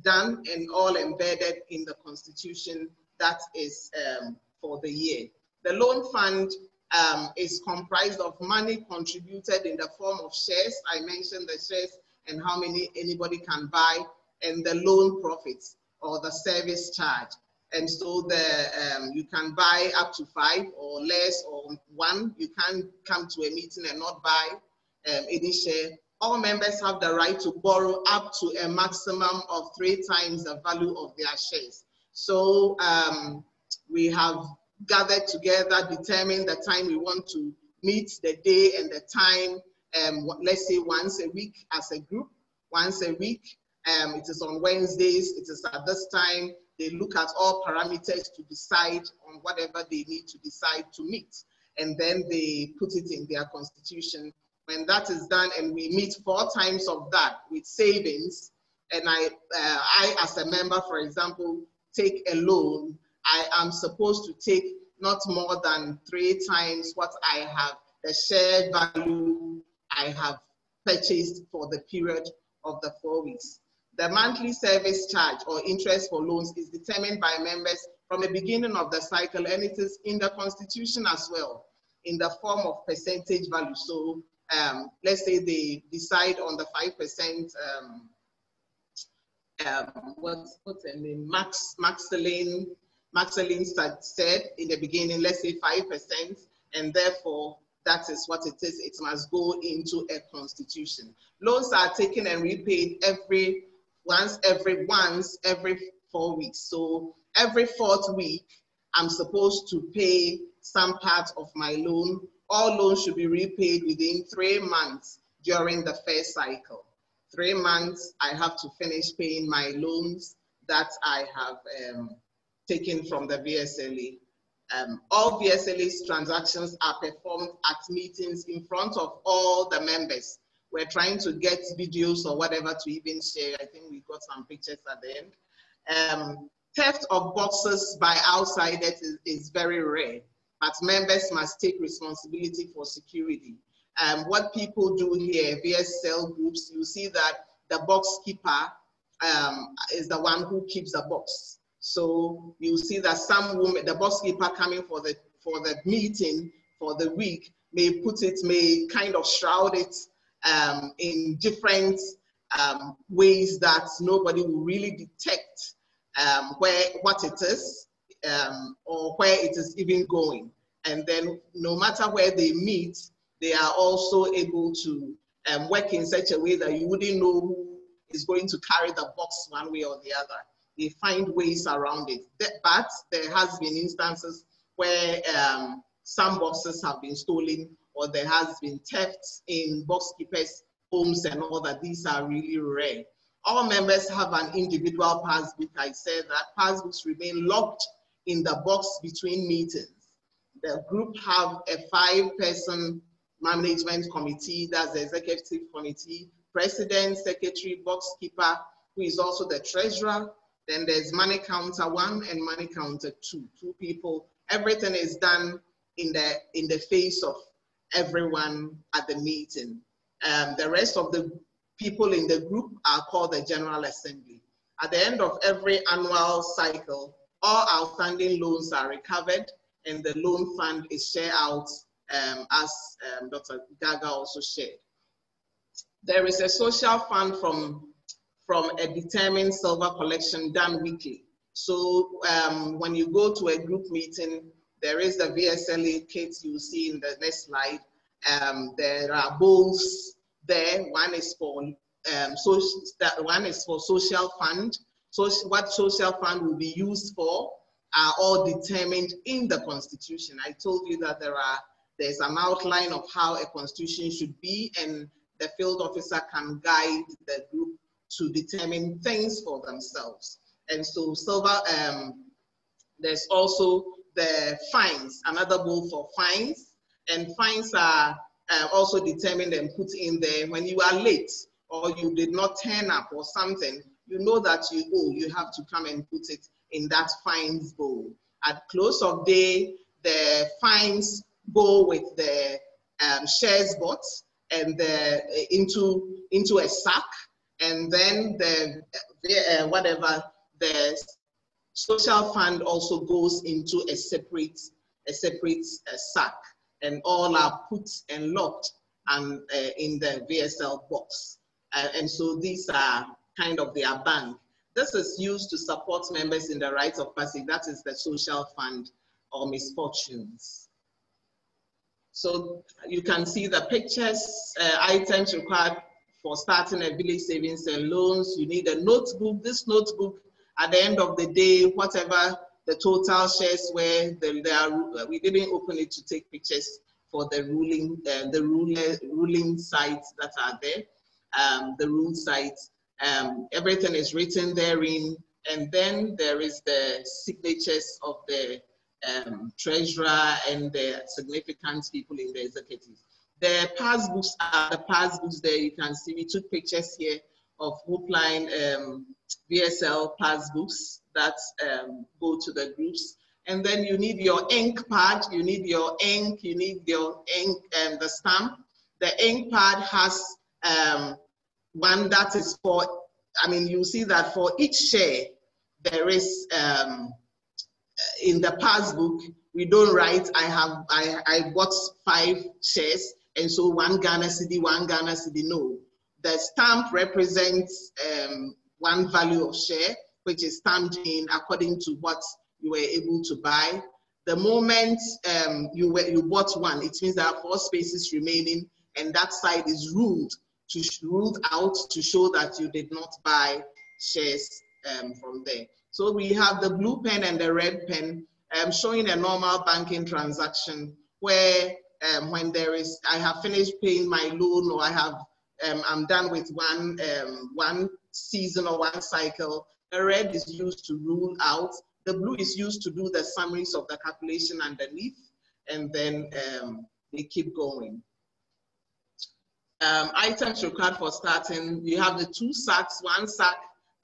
done and all embedded in the constitution that is for the year. The loan fund is comprised of money contributed in the form of shares. I mentioned the shares and how many anybody can buy, and the loan profits or the service charge. And so you can buy up to 5 or less or 1. You can't come to a meeting and not buy any share. All members have the right to borrow up to a maximum of 3 times the value of their shares. So we have gathered together, determined the time we want to meet, the day and the time, let's say once a week as a group, once a week. It is on Wednesdays, it is at this time. They look at all parameters to decide on whatever they need to decide to meet. And then they put it in their constitution. When that is done and we meet 4 times of that with savings, and I as a member, for example, take a loan, I am supposed to take not more than 3 times what I have, the share value I have purchased for the period of the 4 weeks. The monthly service charge or interest for loans is determined by members from the beginning of the cycle, and it is in the constitution as well, in the form of percentage value. So let's say they decide on the 5%, what's the name, Maxeline said in the beginning, let's say 5%, and therefore that is what it is. It must go into a constitution. Loans are taken and repaid once every 4 weeks. So every 4th week, I'm supposed to pay some part of my loan. All loans should be repaid within 3 months during the first cycle. 3 months, I have to finish paying my loans that I have taken from the VSLA. All VSLA's transactions are performed at meetings in front of all the members. We're trying to get videos or whatever to even share. I think we got some pictures at the end. Theft of boxes by outsiders is very rare, but members must take responsibility for security. What people do here, VSL groups, you see that the box keeper is the one who keeps the box. So you see that some women, the box keeper coming for the meeting for the week, may kind of shroud it in different ways that nobody will really detect what it is or where it is even going. And then no matter where they meet, they are also able to work in such a way that you wouldn't know who is going to carry the box one way or the other. They find ways around it. But there has been instances where some boxes have been stolen, or there has been thefts in box keepers' homes and all that. These are really rare. All members have an individual passbook. I said that passbooks remain locked in the box between meetings. the group have a 5-person management committee, that's the executive committee, president, secretary, box keeper, who is also the treasurer. Then there's money counter 1 and money counter 2, 2 people. Everything is done in the face of everyone at the meeting. The rest of the people in the group are called the General Assembly. At the end of every annual cycle, all outstanding loans are recovered and the loan fund is shared out as Dr. Gaga also shared. There is a social fund from a determined silver collection done weekly. So when you go to a group meeting, there is the VSLA kit you see in the next slide. There are bowls there. One is for social fund. So what social fund will be used for are all determined in the Constitution. I told you that there's an outline of how a Constitution should be, and the field officer can guide the group to determine things for themselves. And so there's also the fines, another bowl for fines, and fines are also determined and put in there. When you are late or you did not turn up or something, you know that you owe, you have to come and put it in that fines bowl. At close of day, the fines go with the shares bought and into a sack, and then the social fund also goes into a separate sack, and all are put and locked and in the VSL box. And so these are kind of their bank. This is used to support members in the rites of passage. That is the social fund or misfortunes. So you can see the pictures, items required for starting a village savings and loans. You need a notebook. This notebook, at the end of the day, whatever the total shares were, we didn't open it to take pictures for the ruling sites that are there, the rule sites. Everything is written therein, and then there is the signatures of the treasurer and the significant people in the executive. The passbooks are the passbooks there. You can see we took pictures here of Hoopline VSL passbooks that go to the groups. And then you need your ink pad, you need your ink, the stamp. The ink pad has one that is for, you see that for each share, there is, in the passbook, we don't write, I bought 5 shares, and so 1 Ghana cedi, 1 Ghana cedi, no. The stamp represents 1 value of share, which is stamped in according to what you were able to buy. The moment you bought 1, it means there are 4 spaces remaining, and that side is ruled out to show that you did not buy shares from there. So we have the blue pen and the red pen showing a normal banking transaction where when there is, I have finished paying my loan, or I have, I'm done with one season or 1 cycle. The red is used to rule out. The blue is used to do the summaries of the calculation underneath, and then they keep going. Items required for starting, you have the 2 sacks. 1 sack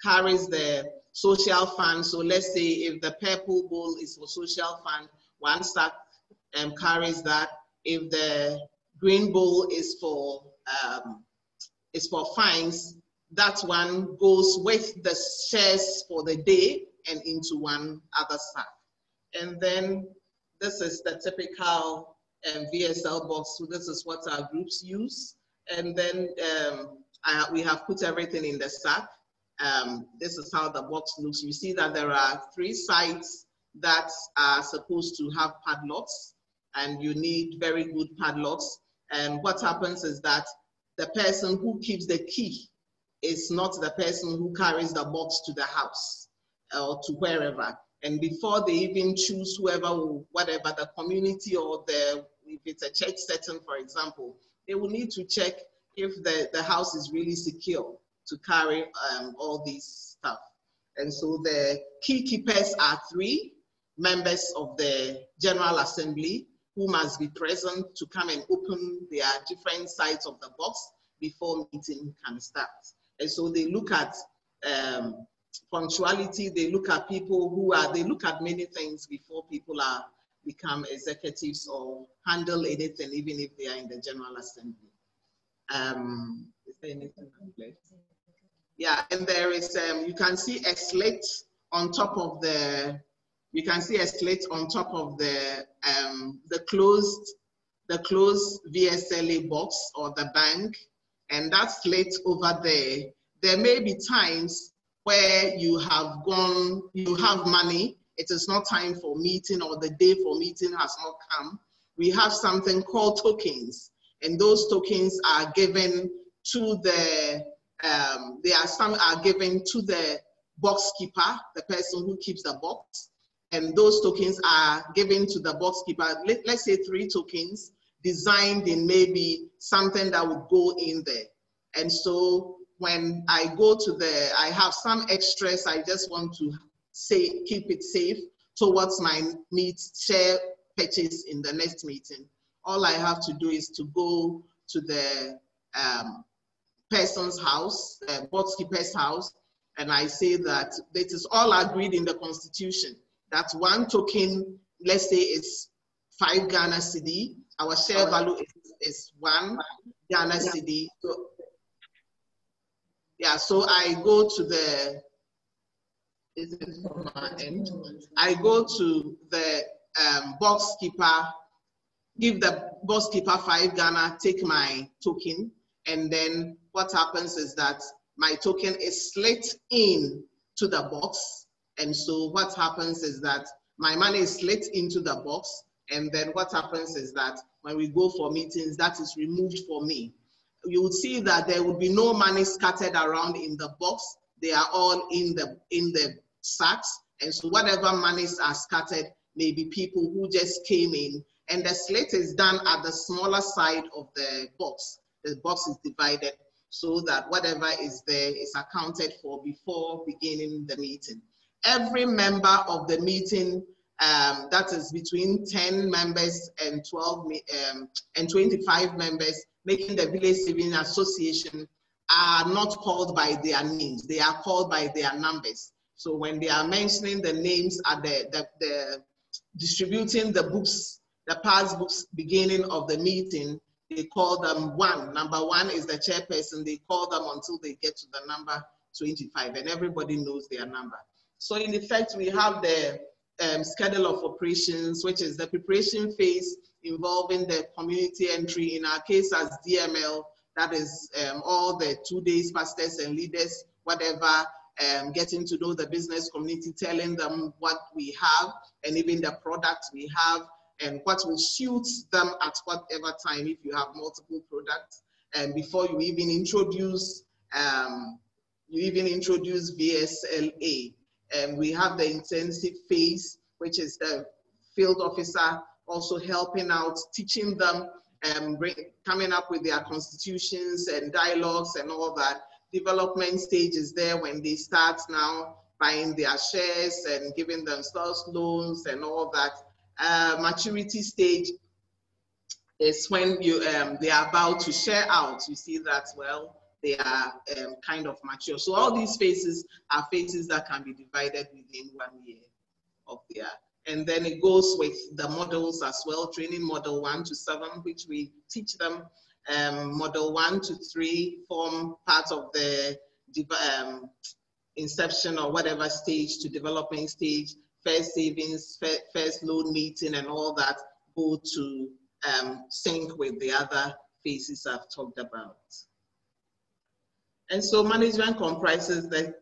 carries the social fund. So let's say if the purple bowl is for social fund, 1 sack carries that. If the green bowl is for fines, that one goes with the shares for the day and into 1 other sack. And then this is the typical VSL box. So this is what our groups use. And then we have put everything in the sack. This is how the box looks. You see that there are 3 sides that are supposed to have padlocks, and you need very good padlocks. And what happens is that the person who keeps the key is not the person who carries the box to the house or to wherever. And before they even choose whoever, whatever the community or if it's a church setting, for example, they will need to check if the house is really secure to carry all these stuff. And so the key keepers are 3, members of the General Assembly who must be present to come and open their different sides of the box before meeting can start. And so they look at punctuality, they look at people who are, they look at many things before people become executives or handle anything, even if they are in the General Assembly. Is there anything left? Yeah, and there is, you can see a slate on top of the, you can see a slate on top of the closed VSLA box or the bank, and that slate over there, there may be times where you have gone, you have money, it is not time for meeting or the day for meeting has not come. We have something called tokens, and those tokens are given to the, some are given to the box keeper, the person who keeps the box, and those tokens are given to the box keeper. Let's say 3 tokens designed in maybe something that would go in there. And so when I go to the, I have some extras, I just want to say, keep it safe towards my share purchase in the next meeting. All I have to do is to go to the person's house, box keeper's house, and I say that it is all agreed in the Constitution that 1 token, let's say is 5 Ghana cedi, our share value is 1 Ghana cedi. So, yeah, so I go to the, is it from my end? I go to the box keeper, give the box keeper 5 Ghana, take my token, and then what happens is that my token is slid in to the box. And so what happens is that my money is slid into the box. And then what happens is that when we go for meetings, that is removed for me. You would see that there would be no money scattered around in the box. They are all in the sacks. And so whatever monies are scattered may be people who just came in. And the slate is done at the smaller side of the box. The box is divided so that whatever is there is accounted for before beginning the meeting. Every member of the meeting, that is between 10 members and 25 members, making the Village Savings Association, are not called by their names. They are called by their numbers. So when they are mentioning the names at the distributing the books, the pass books beginning of the meeting, they call them 1. Number 1 is the chairperson. They call them until they get to the number 25, and everybody knows their number. So in effect, we have the schedule of operations, which is the preparation phase involving the community entry, in our case as DML, that is all the 2 days pastors and leaders, whatever, getting to know the business community, telling them what we have and even the products we have and what will suit them at whatever time if you have multiple products. And before you even introduce VSLA. We have the intensive phase, which is the field officer also helping out, teaching them, coming up with their constitutions and dialogues and all that. Development stage is there when they start now buying their shares and giving themselves loans and all that. Maturity stage is when they are about to share out. You see that, well, they are kind of mature. So all these phases are phases that can be divided within 1 year of their, and then it goes with the models as well, training model 1 to 7, which we teach them. Model 1 to 3 form part of the inception or whatever stage to development stage, first savings, first loan meeting and all that go to sync with the other phases I've talked about. And so management comprises the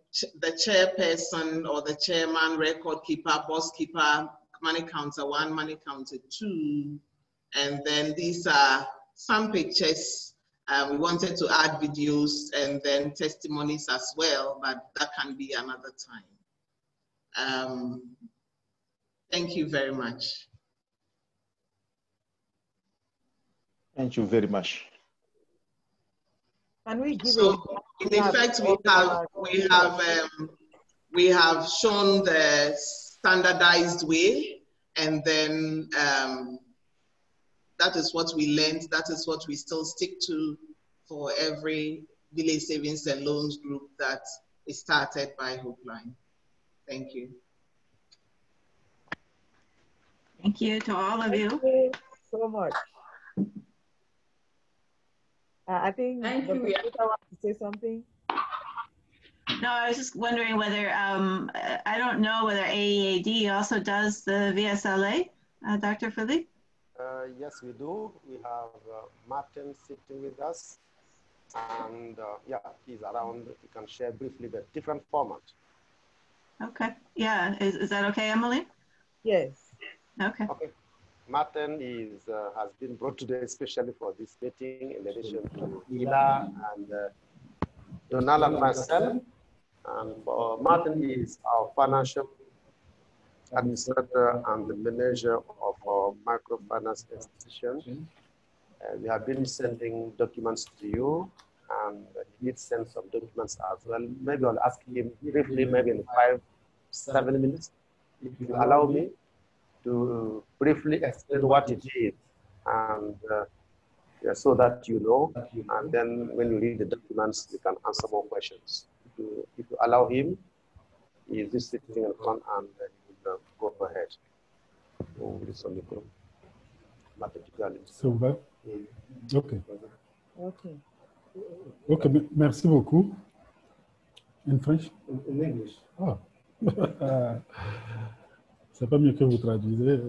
chairperson or the chairman, record keeper, boss keeper, money counter 1, money counter 2. And then these are some pictures. We wanted to add videos and then testimonies as well, but that can be another time. Thank you very much. Thank you very much. Can we give so in effect, we have shown the standardized way. And then that is what we learned. That is what we still stick to for every village savings and loans group that is started by Hopeline. Thank you. Thank you to all of you. Thank you so much. I think Thank Dr. you. Peter wants to say something. No, I was just wondering whether, I don't know whether AEAD also does the VSLA, Dr. Philippe? Yes, we do. We have Martin sitting with us. And yeah, he's around. He can share briefly the different formats. Okay. Yeah. Is that okay, Emily? Yes. Okay. Okay. Martin has been brought today especially for this meeting, in addition to Ila and Donald and myself. And Martin is our financial administrator and the manager of our microfinance institution. We have been sending documents to you, and he did send some documents as well. Maybe I'll ask him briefly, maybe in 5-7 minutes, if you allow me to briefly explain what it is, and yeah, so that you know, and then when you read the documents, you can answer more questions. If you allow him, he is just sitting in front, and he will go ahead. Ça va? OK. Okay. OK, merci beaucoup. In French? In English. Ah. C'est pas mieux que vous traduisez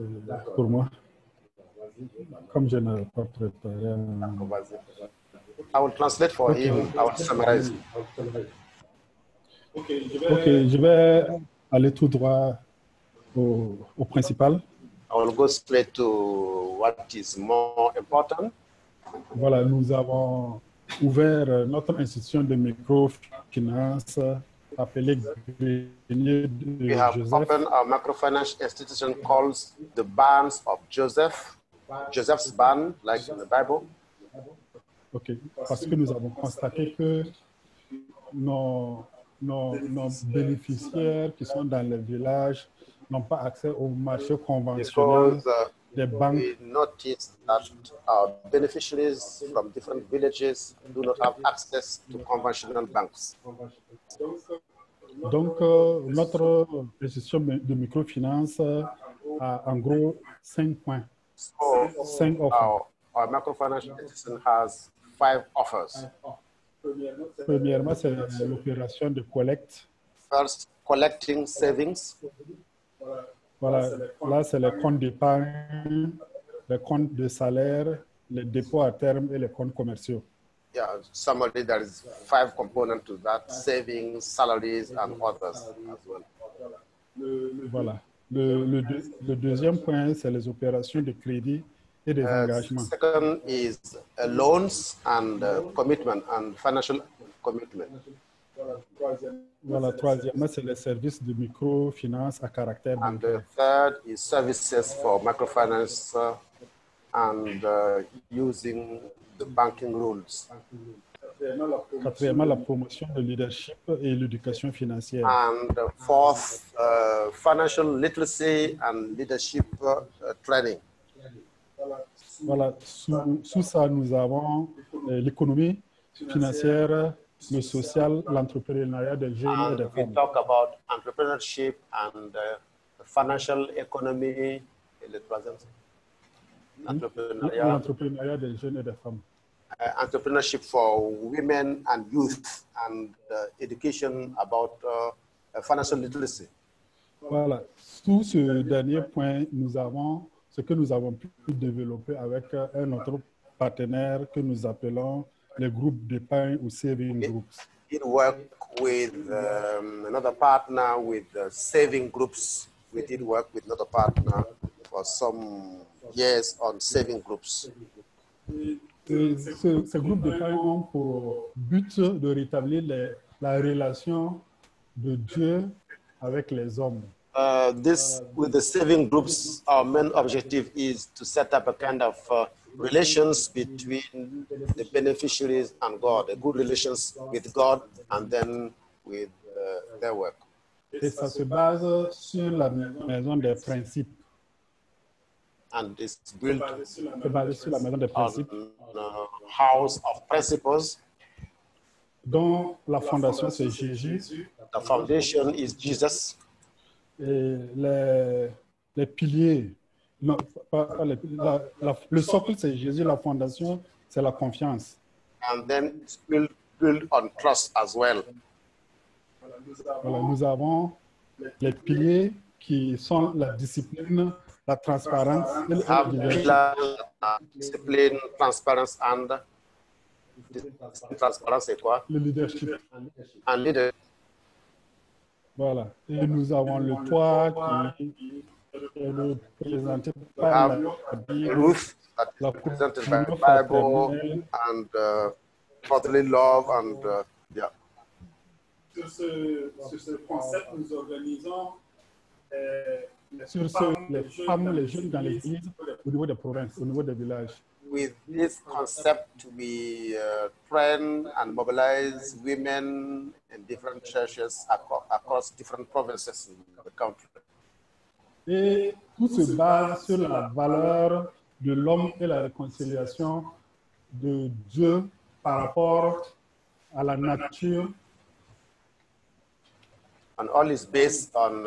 pour moi. Comme je n'ai pas préparé. I will translate for him. I will summarize. OK, je vais aller tout droit au principal. I will go straight to what is more important. Voilà, nous avons ouvert notre institution de microfinance appelée Grenier de We have Joseph. opened our microfinance institution called the Barns of Joseph, Joseph's Barn, like in the Bible. OK, parce que nous avons constaté que nos bénéficiaires qui sont dans les villages n'ont pas accès au marché conventionnel Because des banques. we noticed that our beneficiaries from different villages do not have access to conventional banks. Donc, notre institution de microfinance a en gros 5 points. So 5 offres. our microfinance institution has 5 offers. Premièrement, c'est l'opération de collecte. First, collecting savings. Voilà, là, c'est les comptes d'épargne, les comptes de salaire, les dépôts à terme et les comptes commerciaux. Yeah, summary, there is 5 components to that: savings, salaries, and others as well. Voilà. Le deuxième point, c'est les opérations de crédit et des engagements. Second is loans and commitment and financial commitment. Voilà, troisièmement, c'est les services de microfinance à caractère And bancaire. the third is services for microfinance and using the banking rules. Quatrièmement, la promotion de leadership et l'éducation financière. And fourth, financial literacy and leadership training. Voilà, sous ça, nous avons l'économie financière, le social, l'entrepreneuriat des jeunes et des And we femmes. talk about entrepreneurship and financial economy. L'entrepreneuriat des jeunes et des femmes. Entrepreneurship for women and youth, and education about financial literacy. Voilà, sous ce dernier point, nous avons ce que nous avons pu développer avec un autre partenaire que nous appelons les groupes d'épargne ou saving groups. We work with another partner with saving groups. We did work with another partner for some years on saving groups. Ces groupes d'épargne ont pour but de rétablir la relation de Dieu avec les hommes. With the saving groups, our main objective is to set up a kind of relations between the beneficiaries and God, a good relations with God and then with their work. Et ça se base sur la maison des principes. And it's built C'est basé sur la maison des principes. on house of principles. Dont la fondation c'est Jésus. The foundation is Jesus. Et les piliers, non, pas les, le socle c'est Jésus, la fondation c'est la confiance. And then it's built on trust as well. Voilà, nous avons les piliers qui sont la discipline, la transparence et le leadership. Discipline, transparency and transparence c'est quoi? Le leadership. And leadership. Voilà. Et nous avons le toit qui est représenté par la Bible, roof that is represented by the Bible and brotherly love and yeah. Sur ce concept, nous organisons les femmes, les jeunes dans les églises au niveau des provinces, au niveau des villages. With this concept, we train and mobilize women in different churches across different provinces in the country. Et tout se base sur la valeur de l'homme et la réconciliation de Dieu par rapport à la nature. And all is based on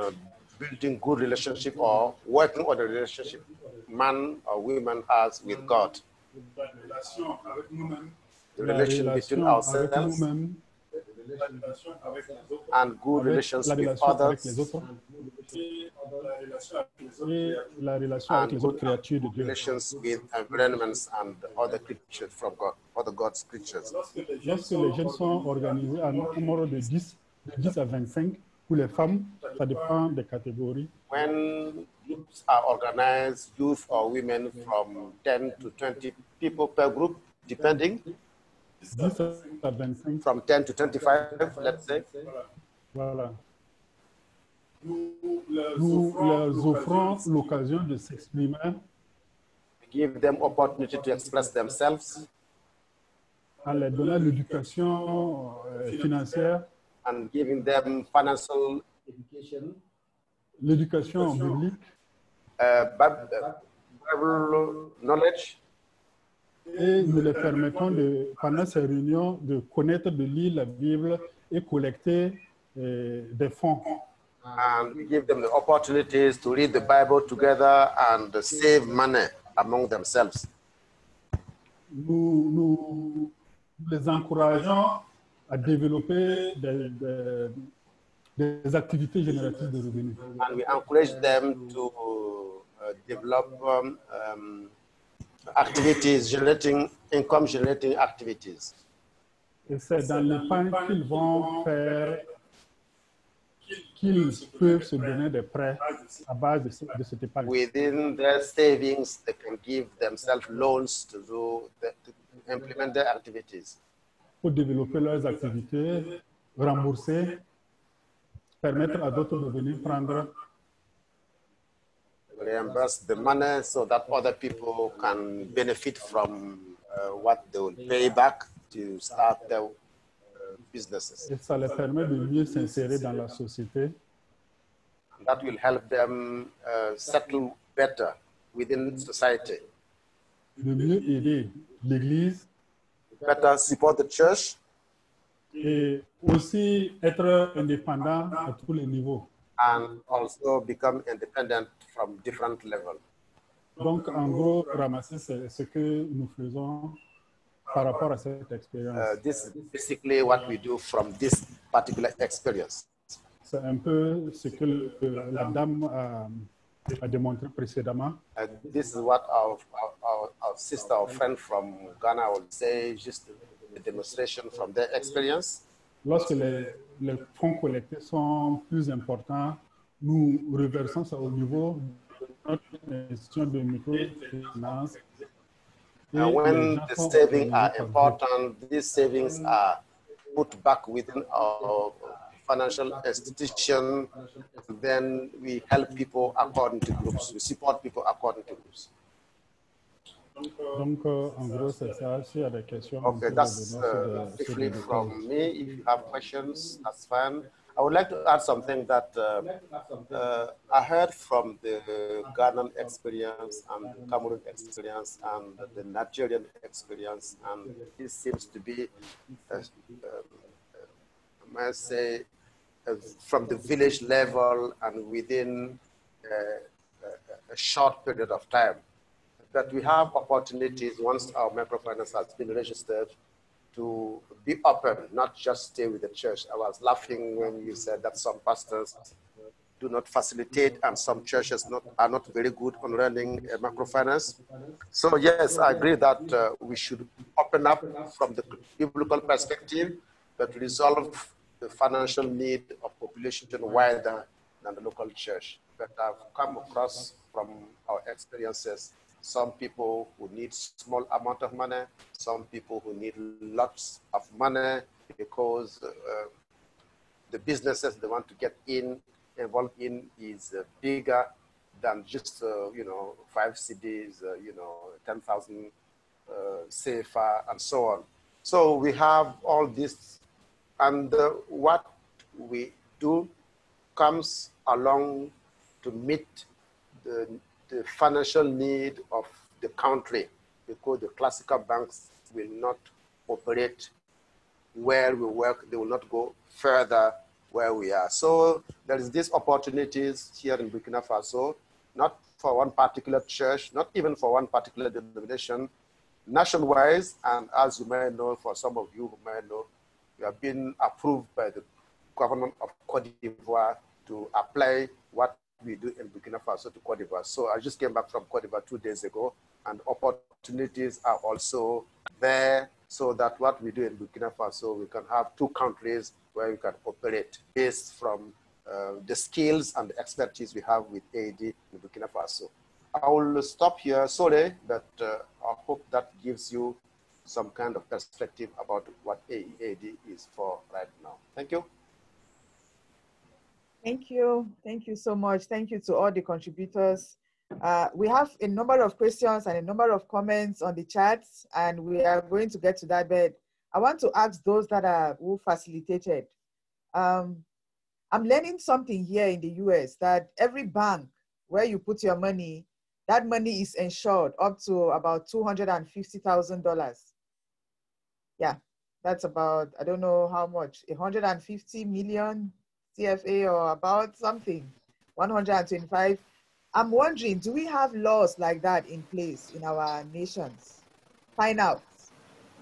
building good relationship or working on the relationship man or woman has with God. The relation between ourselves and good relations with others. La relation avec les autres créatures de Dieu. Relations with environments and other creatures from God, other God's creatures. Lorsque les jeunes sont organisés à un nombre de 10 à 25, pour les femmes, ça dépend des catégories. When groups are organized, youth or women from 10 to 20 people per group, depending. 10 à 25. From 10 to 25, let's say. Voilà. Nous leur offrons l'occasion de s'exprimer. Give them opportunity to express themselves. En leur donnant l'éducation financière. And giving them financial education. L'éducation biblique. Bible knowledge. Et nous leur permettons pendant ces réunions de connaître, de lire la Bible et collecter des fonds. And we give them the opportunities to read the Bible together and save money among themselves. Nous les encourageons à développer des activités génératrices de revenus. And we encourage them to develop activities generating income generating activities. Et c'est dans l'épargne qu'ils vont faire qu'ils peuvent se donner des prêts à base de cette épargne. Within their savings, they can give themselves loans to implement their activities. Pour développer leurs activités, rembourser, permettre à d'autres de venir prendre. Reimburse the money so that other people can benefit from what they will pay back to start their businesses. Et ça leur permet de mieux s'insérer dans la société. That will help them settle better within society. De mieux aider l'Église. Better support the church. Et aussi être indépendant à tous les niveaux. And also become independent from different levels. Donc, en gros, ramasser, c'est ce que nous faisons par rapport à cette expérience. This is basically what we do from this particular experience. C'est un peu ce que la dame a démontré précédemment. This is what our sister or friend from Ghana will say, just a demonstration from their experience. Lorsque les fonds collectés sont plus importants, nous reversons ça au niveau de notre institution de microfinance. And when the savings are important, these savings are put back within our financial institution. Then we help people according to groups. We support people according to groups. Donc, en gros, c'est ça. S'il y a des questions, okay, that's briefly from me. If you have questions, that's fine. I would like to add something that I heard from the Ghanaian experience and the Cameroon experience and the Nigerian experience, and this seems to be, I might say, from the village level and within a short period of time, that we have opportunities once our microfinance has been registered to be open, not just stay with the church. I was laughing when you said that some pastors do not facilitate and some churches are not very good on running a microfinance. So yes, I agree that we should open up from the biblical perspective, but resolve the financial need of population wider than the local church. But I've come across from our experiences some people who need small amount of money, some people who need lots of money because the businesses they want to get involved in is bigger than just, 5 CDs, 10,000 CFA and so on. So we have all this, and what we do comes along to meet the financial need of the country, because the classical banks will not operate where we work, they will not go further where we are. So there is these opportunities here in Burkina Faso, not for one particular church, not even for one particular denomination, nationwide, and as you may know, for some of you who may know, we have been approved by the government of Cote d'Ivoire to apply what we do in Burkina Faso to Cote d'Ivoire. So I just came back from Cote d'Ivoire 2 days ago, and opportunities are also there so that what we do in Burkina Faso, we can have 2 countries where we can operate based from the skills and the expertise we have with AED in Burkina Faso. I will stop here, sorry, but I hope that gives you some kind of perspective about what AED is for right now. Thank you. Thank you. Thank you so much. Thank you to all the contributors. We have a number of questions and a number of comments on the chat, and we are going to get to that, but I want to ask those that are who facilitated. I'm learning something here in the US that every bank where you put your money, that money is insured up to about $250,000. Yeah, that's about, I don't know how much, 150 million CFA or about something, 125. I'm wondering, do we have laws like that in place in our nations? Find out.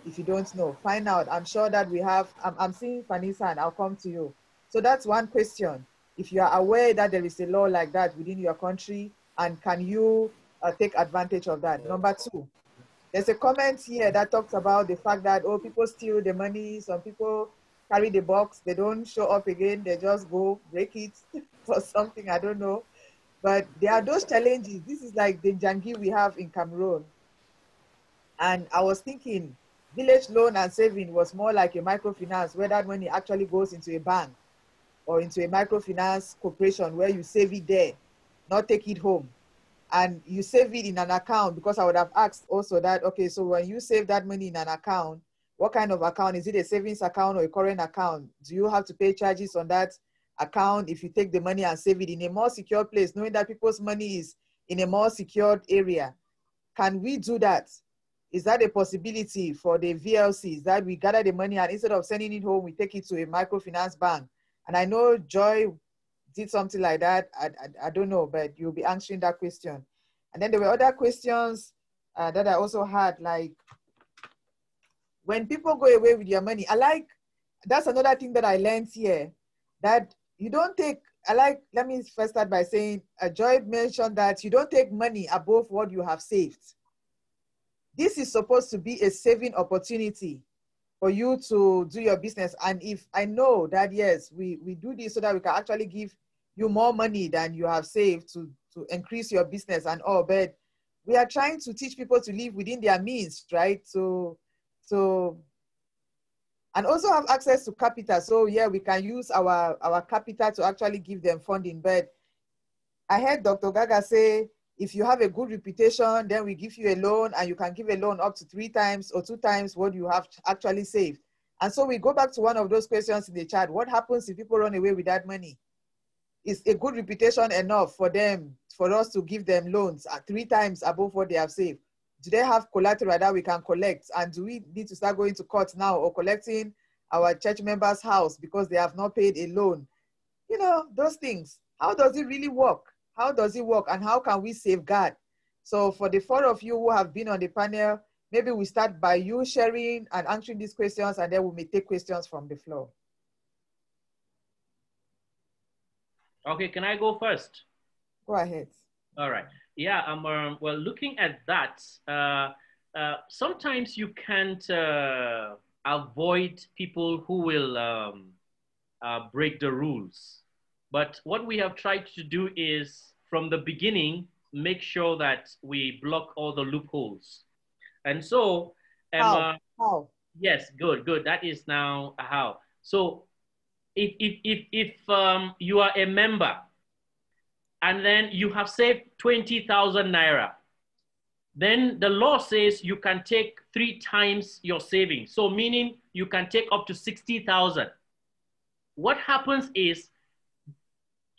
If you don't know, find out. I'm sure that we have, I'm seeing Fanisa and I'll come to you. So that's one question. If you are aware that there is a law like that within your country, and can you take advantage of that? Number 2, there's a comment here that talks about the fact that, oh, people steal the money, some people carry the box, they don't show up again, they just go break it or something, I don't know. But there are those challenges. This is like the Jangi we have in Cameroon. And I was thinking, village loan and saving was more like a microfinance where that money actually goes into a bank or into a microfinance corporation where you save it there, not take it home. And you save it in an account, because I would have asked also that, okay, so when you save that money in an account, what kind of account? Is it a savings account or a current account? Do you have to pay charges on that account if you take the money and save it in a more secure place, knowing that people's money is in a more secured area? Can we do that? Is that a possibility for the VLCs, that we gather the money and instead of sending it home, we take it to a microfinance bank? And I know Joy did something like that. I don't know, but you'll be answering that question. And then there were other questions that I also had, like, when people go away with your money, that's another thing that I learned here, that you don't take, let me first start by saying, Joy mentioned that you don't take money above what you have saved. This is supposed to be a saving opportunity for you to do your business. And if I know that, yes, we do this so that we can actually give you more money than you have saved to increase your business and all, but we are trying to teach people to live within their means, right? So and also have access to capital. So yeah, we can use our capital to actually give them funding. But I heard Dr. Gaga say, if you have a good reputation, then we give you a loan and you can give a loan up to 3 times or 2 times what you have actually saved. And so we go back to one of those questions in the chat. What happens if people run away with that money? Is a good reputation enough for them, for us to give them loans at 3 times above what they have saved? Do they have collateral that we can collect? And do we need to start going to court now or collecting our church members' house because they have not paid a loan? You know, those things. How does it really work? How does it work? And how can we safeguard? So for the 4 of you who have been on the panel, maybe we start by you sharing and answering these questions, and then we may take questions from the floor. Okay, can I go first? Go ahead. All right. Yeah, well, looking at that, sometimes you can't avoid people who will break the rules. But what we have tried to do is, from the beginning, make sure that we block all the loopholes. And so, how? Yes, good. That is now how. So, if you are a member and then you have saved 20,000 naira, then the law says you can take 3 times your savings. So meaning you can take up to 60,000. What happens is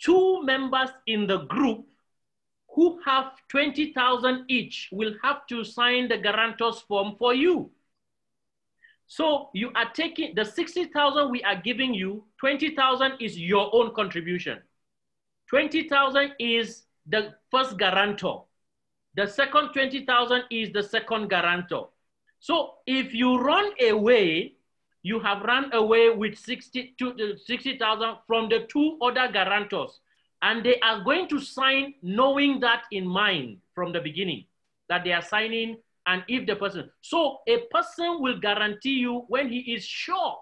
2 members in the group who have 20,000 each will have to sign the guarantors form for you. So you are taking the 60,000 we are giving you, 20,000 is your own contribution. 20,000 is the first guarantor. The second 20,000 is the second guarantor. So if you run away, you have run away with 60,000 from the 2 other guarantors. And they are going to sign knowing that in mind from the beginning, that they are signing. And if the person, so a person will guarantee you when he is sure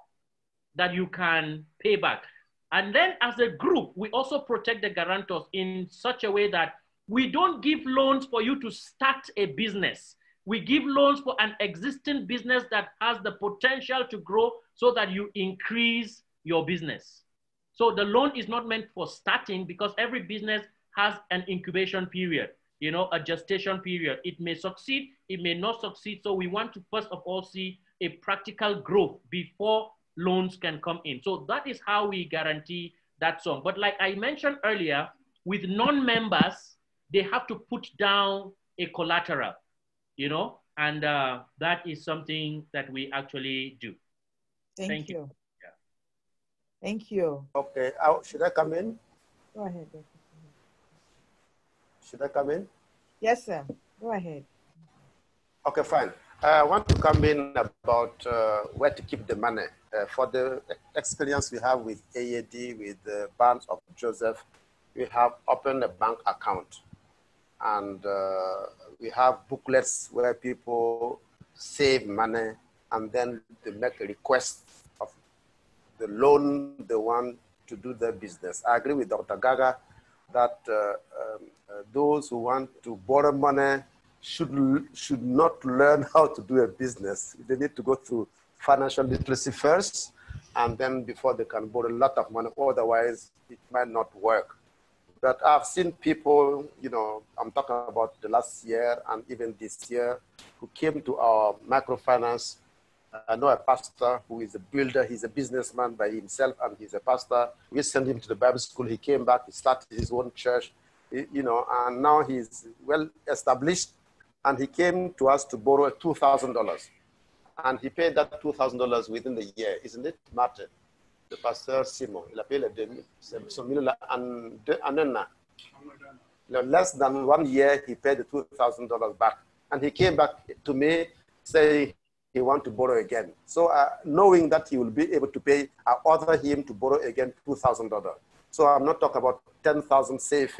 that you can pay back. And then as a group, we also protect the guarantors in such a way that we don't give loans for you to start a business. We give loans for an existing business that has the potential to grow so that you increase your business. So the loan is not meant for starting, because every business has an incubation period, you know, a gestation period. It may succeed, it may not succeed. So we want to first of all see a practical growth before loans can come in. So that is how we guarantee that sum. But like I mentioned earlier, with non-members, they have to put down a collateral, you know, and that is something that we actually do. Thank you. Yeah. Thank you. Okay, should I come in? Go ahead. Should I come in? Yes, sir. Go ahead. Okay, fine. I want to come in about where to keep the money. For the experience we have with AAD, with the Bands of Joseph, we have opened a bank account. And we have booklets where people save money and then they make a request of the loan they want to do their business. I agree with Dr. Gaga that those who want to borrow money should not learn how to do a business. They need to go through financial literacy first, and then before they can borrow a lot of money, otherwise it might not work. But I've seen people, you know, I'm talking about the last year and even this year, who came to our microfinance. I know a pastor who is a builder. He's a businessman by himself, and he's a pastor. We sent him to the Bible school. He came back. He started his own church, you know, and now he's well established. And he came to us to borrow $2,000. And he paid that $2,000 within the year. Isn't it, Martin? The pastor Simon, less than 1 year, he paid the $2,000 back. And he came back to me saying he wants to borrow again. So knowing that he will be able to pay, I order him to borrow again $2,000. So I'm not talking about 10,000 safe.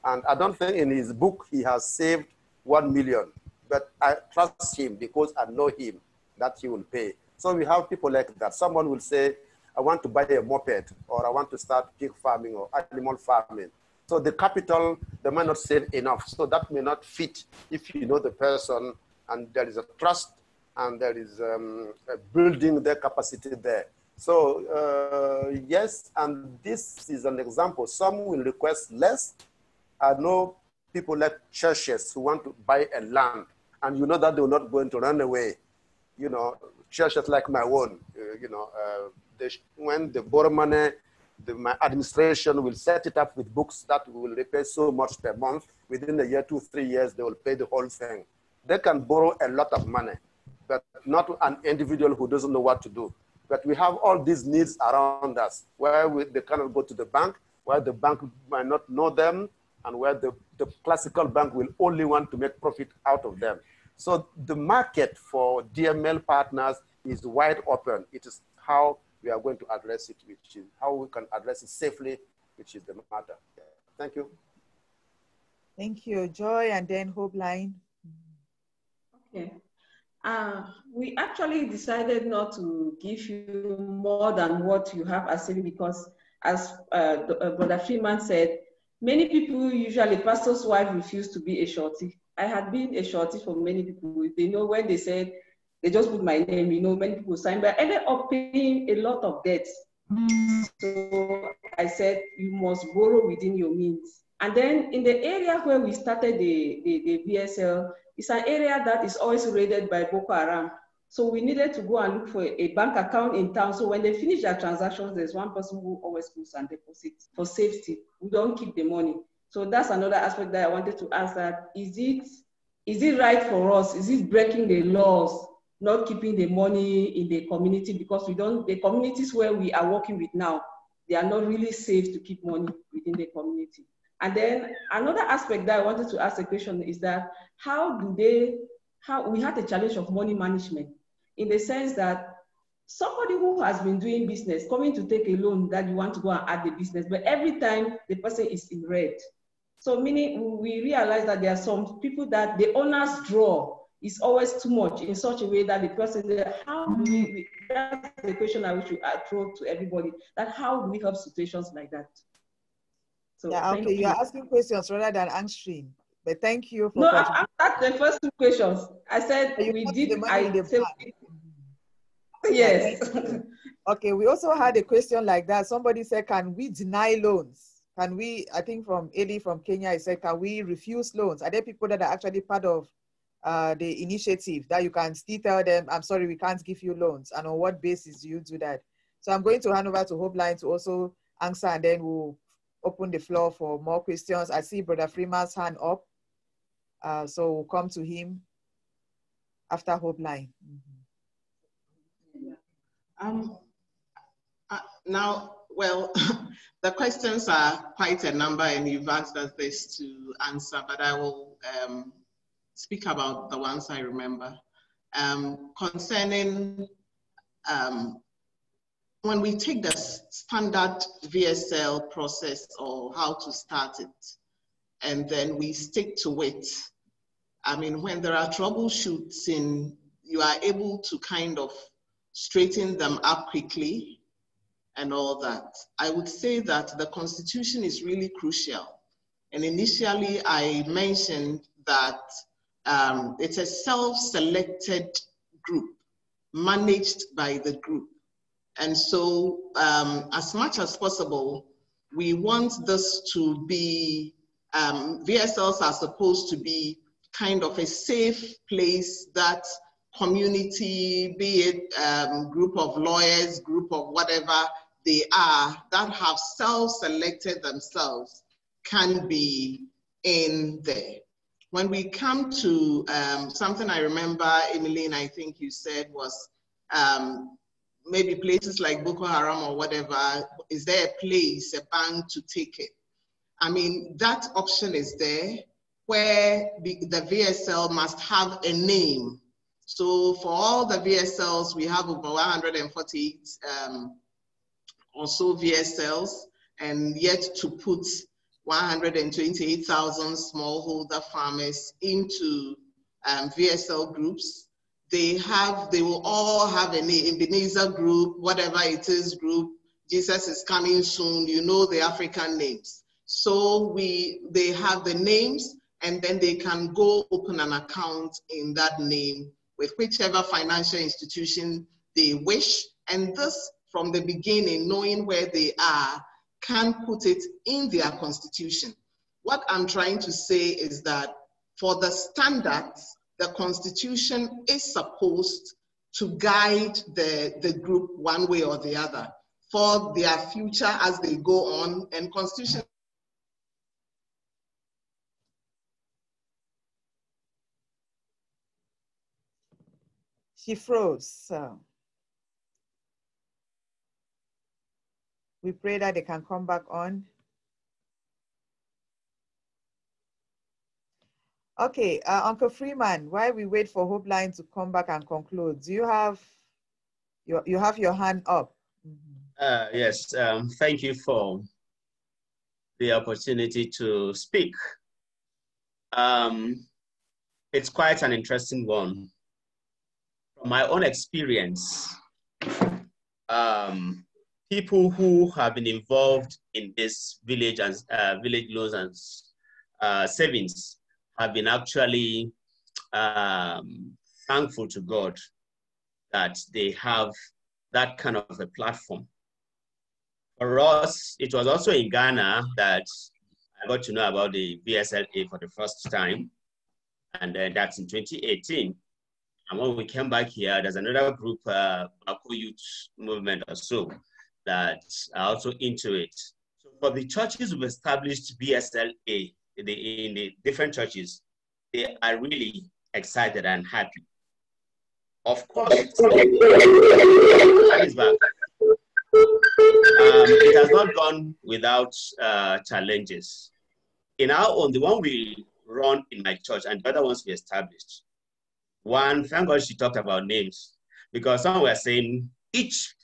And I don't think in his book he has saved 1 million, but I trust him because I know him that he will pay. So we have people like that. Someone will say, I want to buy a moped, or I want to start pig farming or animal farming. So the capital, they might not save enough. So that may not fit if you know the person and there is a trust and there is building their capacity there. So yes, and this is an example. Some will request less. I know people like churches who want to buy a land, and you know that they're not going to run away. you know, churches like my own, when they borrow money, my administration will set it up with books that will repay so much per month. Within a year, 2-3 years, they will pay the whole thing. They can borrow a lot of money, but not an individual who doesn't know what to do. But we have all these needs around us where they cannot go to the bank, where the bank might not know them, and where the classical bank will only want to make profit out of them. So the market for DML partners is wide open. It is how we are going to address it, which is how we can address it safely, which is the matter. Yeah. Thank you. Thank you, Joy, and then Hopeline. Okay. We actually decided not to give you more than what you have as saving because, as Brother Freeman said, many people usually, pastor's wife refuse to be a shorty. I had been a shorty for many people. They know when they said, they just put my name, you know, many people signed, but I ended up paying a lot of debts. So I said, you must borrow within your means. And then in the area where we started the VSL, it's an area that is always raided by Boko Haram. So we needed to go and look for a bank account in town. So when they finish their transactions, there's one person who always goes and deposits for safety. We don't keep the money. So that's another aspect that I wanted to ask that, is it right for us? Is it breaking the laws, not keeping the money in the community? Because the communities where we are working with now, they are not really safe to keep money within the community. And then another aspect that I wanted to ask a question is that we had a challenge of money management in the sense that somebody who has been doing business coming to take a loan that you want to go and add the business, but every time the person is in red. So meaning we realize that there are some people that the owner's draw is always too much in such a way that the person, how do we that's the question I wish to throw to everybody, that how do we help situations like that? So yeah, okay, you are asking questions rather than answering, but thank you for that's the first two questions. I said we did, yes. Okay, we also had a question like that. Somebody said, can we deny loans? Can we, I think from Eli from Kenya, he said, can we refuse loans? Are there people that are actually part of the initiative that you can still tell them, I'm sorry, we can't give you loans? And on what basis do you do that? So I'm going to hand over to Hopeline to also answer, and then we'll open the floor for more questions. I see Brother Freeman's hand up. So we'll come to him after Hopeline. Now, well, the questions are quite a number and you've asked us this to answer, but I will speak about the ones I remember. Concerning when we take the standard VSL process or how to start it, and then we stick to it. I mean, when there are troubleshoots you are able to kind of straighten them up quickly and all that. I would say that the Constitution is really crucial. And initially I mentioned that it's a self-selected group managed by the group. And so as much as possible, we want this to be, VSLs are supposed to be kind of a safe place that community, be it group of lawyers, group of whatever they are, that have self-selected themselves, can be in there. When we come to something I remember, Emmeline, I think you said was maybe places like Boko Haram or whatever, is there a place, a bank to take it? I mean, that option is there where the VSL must have a name. So for all the VSLs, we have over 148 or so VSLs, and yet to put 128,000 smallholder farmers into VSL groups. They will all have a name, Ebenezer group, whatever it is group, Jesus is coming soon, you know the African names. So they have the names, and then they can go open an account in that name with whichever financial institution they wish. And this, from the beginning, knowing where they are, can put it in their constitution. What I'm trying to say is that for the standards, the Constitution is supposed to guide the group one way or the other for their future as they go on. And Constitution she froze. So we pray that they can come back on. Okay, Uncle Freeman, while we wait for Hope Line to come back and conclude, do you have your hand up? Yes, thank you for the opportunity to speak. It's quite an interesting one. From my own experience, people who have been involved in this village loans and savings have been actually thankful to God that they have that kind of a platform. For us, it was also in Ghana that I got to know about the VSLA for the first time, and that's in 2018. And when we came back here, there's another group, Bako Youth Movement or so, that are also into it. So for the churches who've established VSLA in the different churches, they are really excited and happy. Of course, that is back. It has not gone without challenges. In our own, the one we run in my church and the other ones we established, one, thank God she talked about names, because some were saying each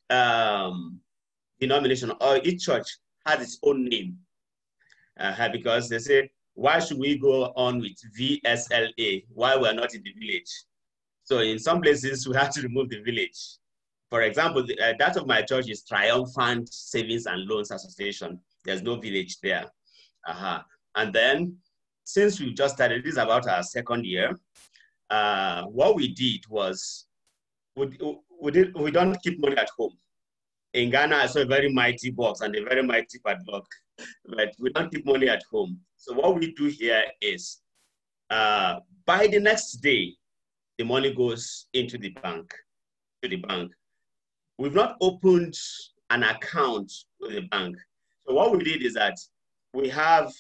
denomination or each church has its own name. Because they say, why should we go on with VSLA while we're not in the village? So in some places, we have to remove the village. For example, that of my church is Triumphant Savings and Loans Association. There's no village there. And then, since we just started, this is about our second year, what we did was, we don't keep money at home. In Ghana, I saw a very mighty box and a very mighty padlock, but we don't keep money at home. So what we do here is, by the next day, the money goes into the bank, We've not opened an account with the bank. So what we did is that we have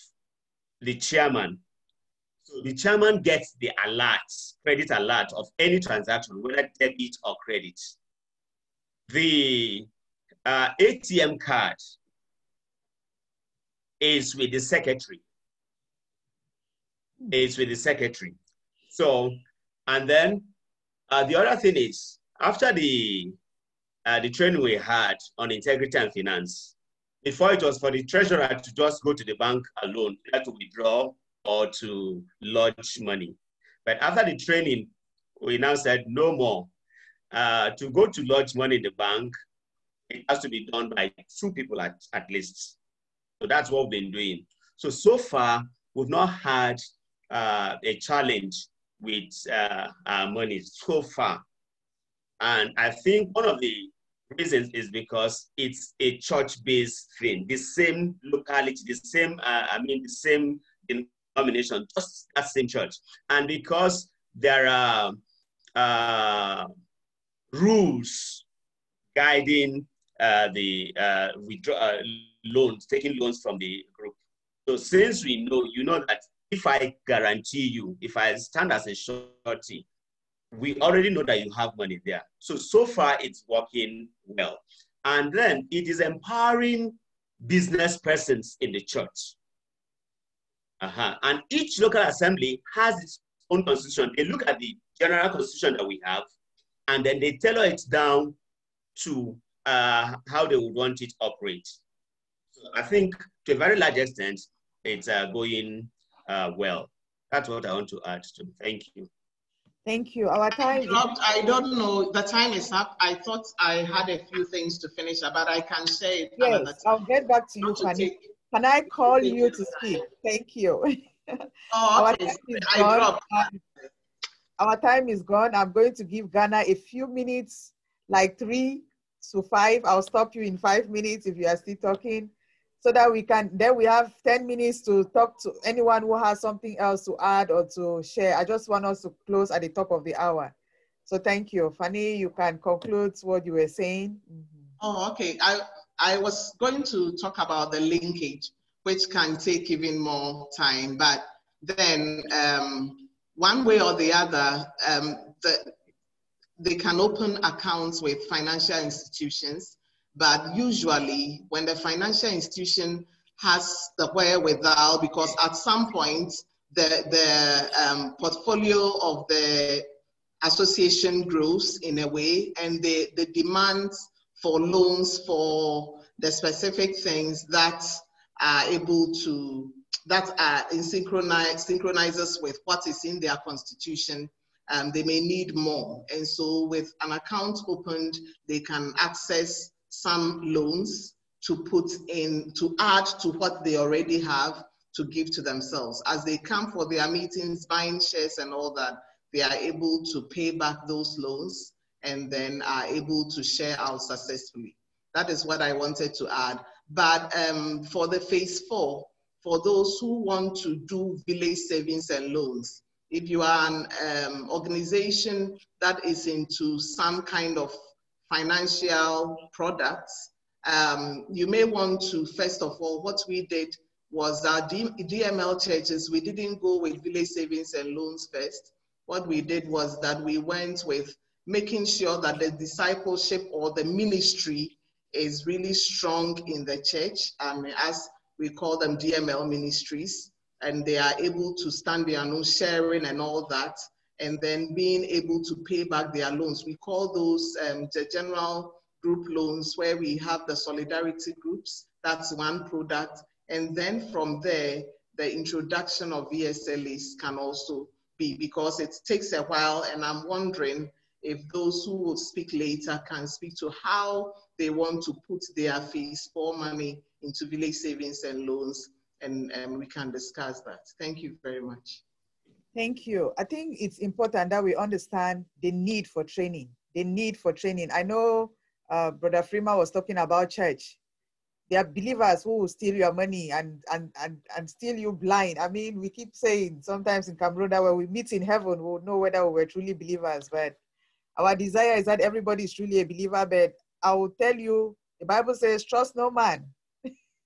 the chairman. So the chairman gets the alert, credit alert of any transaction, whether debit or credit. The ATM card is with the secretary. So, and then the other thing is, after the training we had on integrity and finance, before it was for the treasurer to just go to the bank alone, either to withdraw or to lodge money. But after the training, we now said no more. To go to lodge money in the bank, it has to be done by 2 people at least. So that's what we've been doing. So far, we've not had a challenge with our money so far. And I think one of the reasons is because it's a church-based thing, the same locality, the same denomination, just that same church. And because there are rules guiding the loans, taking loans from the group. So since we know, you know that if I guarantee you, if I stand as a surety, we already know that you have money there. So far it's working well. And then it is empowering business persons in the church. And each local assembly has its own constitution. They look at the general constitution that we have, and then they tailor it down to how they would want it to operate. So I think to a very large extent, it's going well. That's what I want to add to. Thank you. Thank you. Our time. I don't know. The time is up. I thought I had a few things to finish, but I can say it another time. I'll get back to you, Fanny. Can I call you to speak? Thank you. Oh, okay. Our time is gone. I'm going to give Ghana a few minutes, like 3 to 5. I'll stop you in 5 minutes if you are still talking, so that we can, then we have 10 minutes to talk to anyone who has something else to add or to share. I just want us to close at the top of the hour. So thank you. Fanny, you can conclude what you were saying. Oh, okay. I was going to talk about the linkage, which can take even more time, but then one way or the other, they can open accounts with financial institutions, but usually when the financial institution has the wherewithal, because at some point the portfolio of the association grows in a way, and the demands for loans for the specific things that are able to, that are in synchronizes with what is in their constitution, they may need more. And so with an account opened, they can access some loans to put in, to add to what they already have to give to themselves. As they come for their meetings, buying shares and all that, they are able to pay back those loans and then are able to share out successfully. That is what I wanted to add. But for the phase 4, for those who want to do village savings and loans, if you are an organization that is into some kind of financial products, you may want to, first of all, what we did was our DML churches, we didn't go with village savings and loans first. What we did was that we went with making sure that the discipleship or the ministry is really strong in the church, as we call them DML ministries, and they are able to stand their own sharing and all that, and then being able to pay back their loans. We call those the general group loans, where we have the solidarity groups. That's one product. And then from there, the introduction of VSLAs can also be, because it takes a while, and I'm wondering if those who will speak later can speak to how they want to put their phase 4 money into village savings and loans, and we can discuss that. Thank you very much. Thank you. I think it's important that we understand the need for training, the need for training. I know Brother Freeman was talking about church. There are believers who will steal your money and steal you blind. I mean, we keep saying sometimes in Cameroon that when we meet in heaven, we'll know whether we were truly believers. But our desire is that everybody is truly a believer. But I will tell you, the Bible says, trust no man.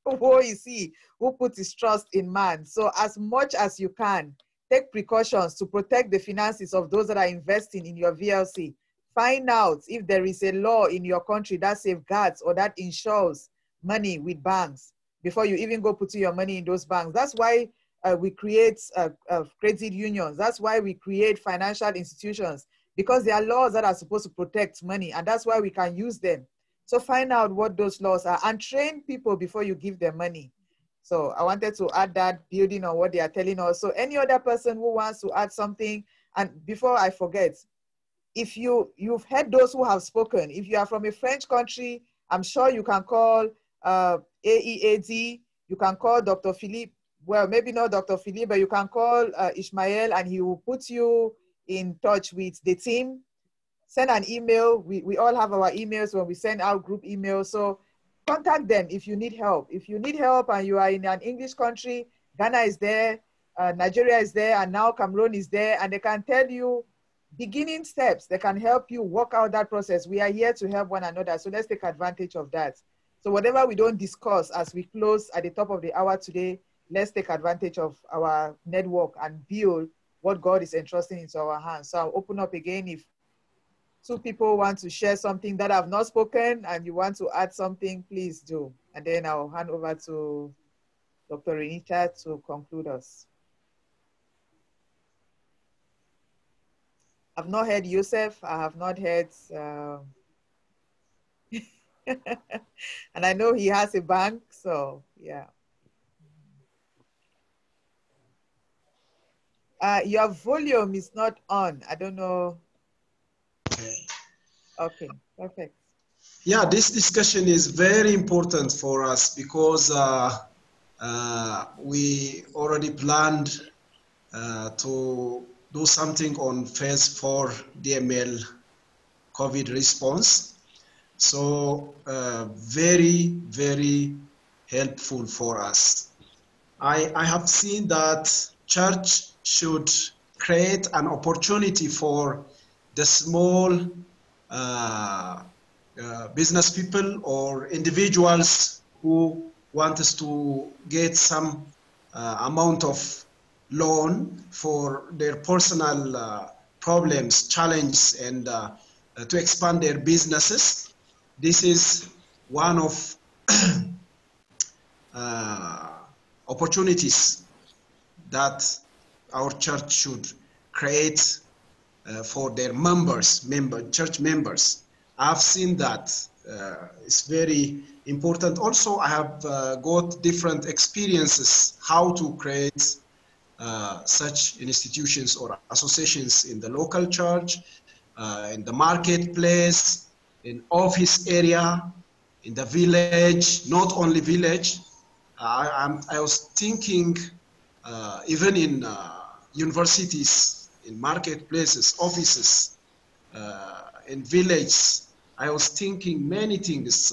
Who is he who puts his trust in man? So as much as you can, take precautions to protect the finances of those that are investing in your VLC. Find out if there is a law in your country that safeguards or that insures money with banks before you even go putting your money in those banks. That's why we create credit unions. That's why we create financial institutions, because there are laws that are supposed to protect money, and that's why we can use them. So find out what those laws are and train people before you give them money. So I wanted to add that, building on what they are telling us. So any other person who wants to add something, and before I forget, if you've heard those who have spoken, if you are from a French country, I'm sure you can call AEAD, you can call Dr. Philippe, well, maybe not Dr. Philippe, but you can call Ishmael, and he will put you in touch with the team. Send an email. We all have our emails when we send out group emails. So contact them if you need help. If you need help and you are in an English country, Ghana is there, Nigeria is there, and now Cameroon is there, and they can tell you beginning steps. They can help you work out that process. We are here to help one another, so let's take advantage of that. So whatever we don't discuss as we close at the top of the hour today, let's take advantage of our network and build what God is entrusting into our hands. So I'll open up again. If 2 people want to share something that I've not spoken and you want to add something, please do. And then I'll hand over to Dr. Renita to conclude us. I've not heard Yusuf. I have not heard, and I know he has a bank, so yeah. Your volume is not on. I don't know. Okay, perfect. Yeah, this discussion is very important for us because we already planned to do something on phase 4 DML COVID response. So very, very helpful for us. I have seen that church should create an opportunity for the small business people or individuals who want us to get some amount of loan for their personal problems, challenges, and to expand their businesses. This is one of opportunities that our church should create for their church members. I've seen that it's very important. Also, I have got different experiences how to create such institutions or associations in the local church, in the marketplace, in office area, in the village, not only village. I was thinking even in universities, in marketplaces, offices, in villages, I was thinking many things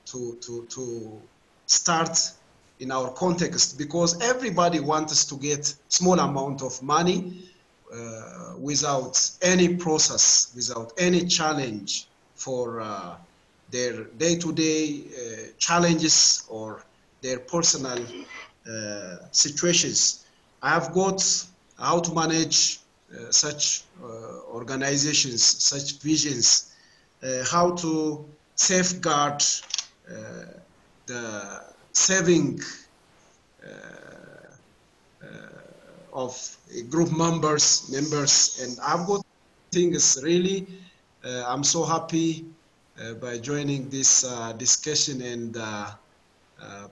to start in our context, because everybody wants us to get small amount of money without any process, without any challenge for their day-to-day challenges or their personal situations. I have got how to manage such organizations, such visions, how to safeguard the saving of group members, and I've got things really. I'm so happy by joining this discussion and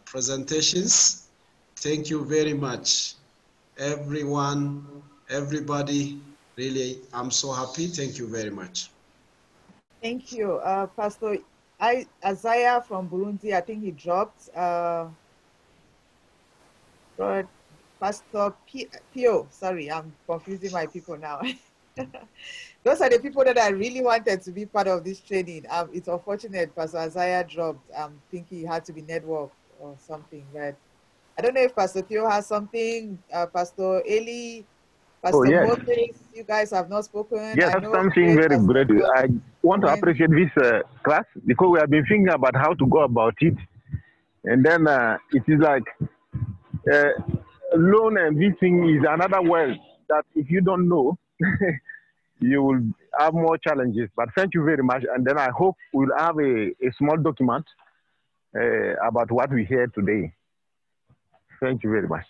presentations. Thank you very much, everyone, everybody. Really, I'm so happy. Thank you very much. Thank you, Pastor Isaiah from Burundi. I think he dropped. Pastor Pio, sorry, I'm confusing my people now. Those are the people that I really wanted to be part of this training. It's unfortunate Pastor Isaiah dropped. I'm thinking he had to be network or something, but I don't know if Pastor Pio has something. Pastor Eli, Pastor Moses, you guys have not spoken. Yes, I know something very great. I want to appreciate this class because we have been thinking about how to go about it. And then it is like loan and this thing is another world that if you don't know, you will have more challenges. But thank you very much. And then I hope we'll have a small document about what we heard today. Thank you very much.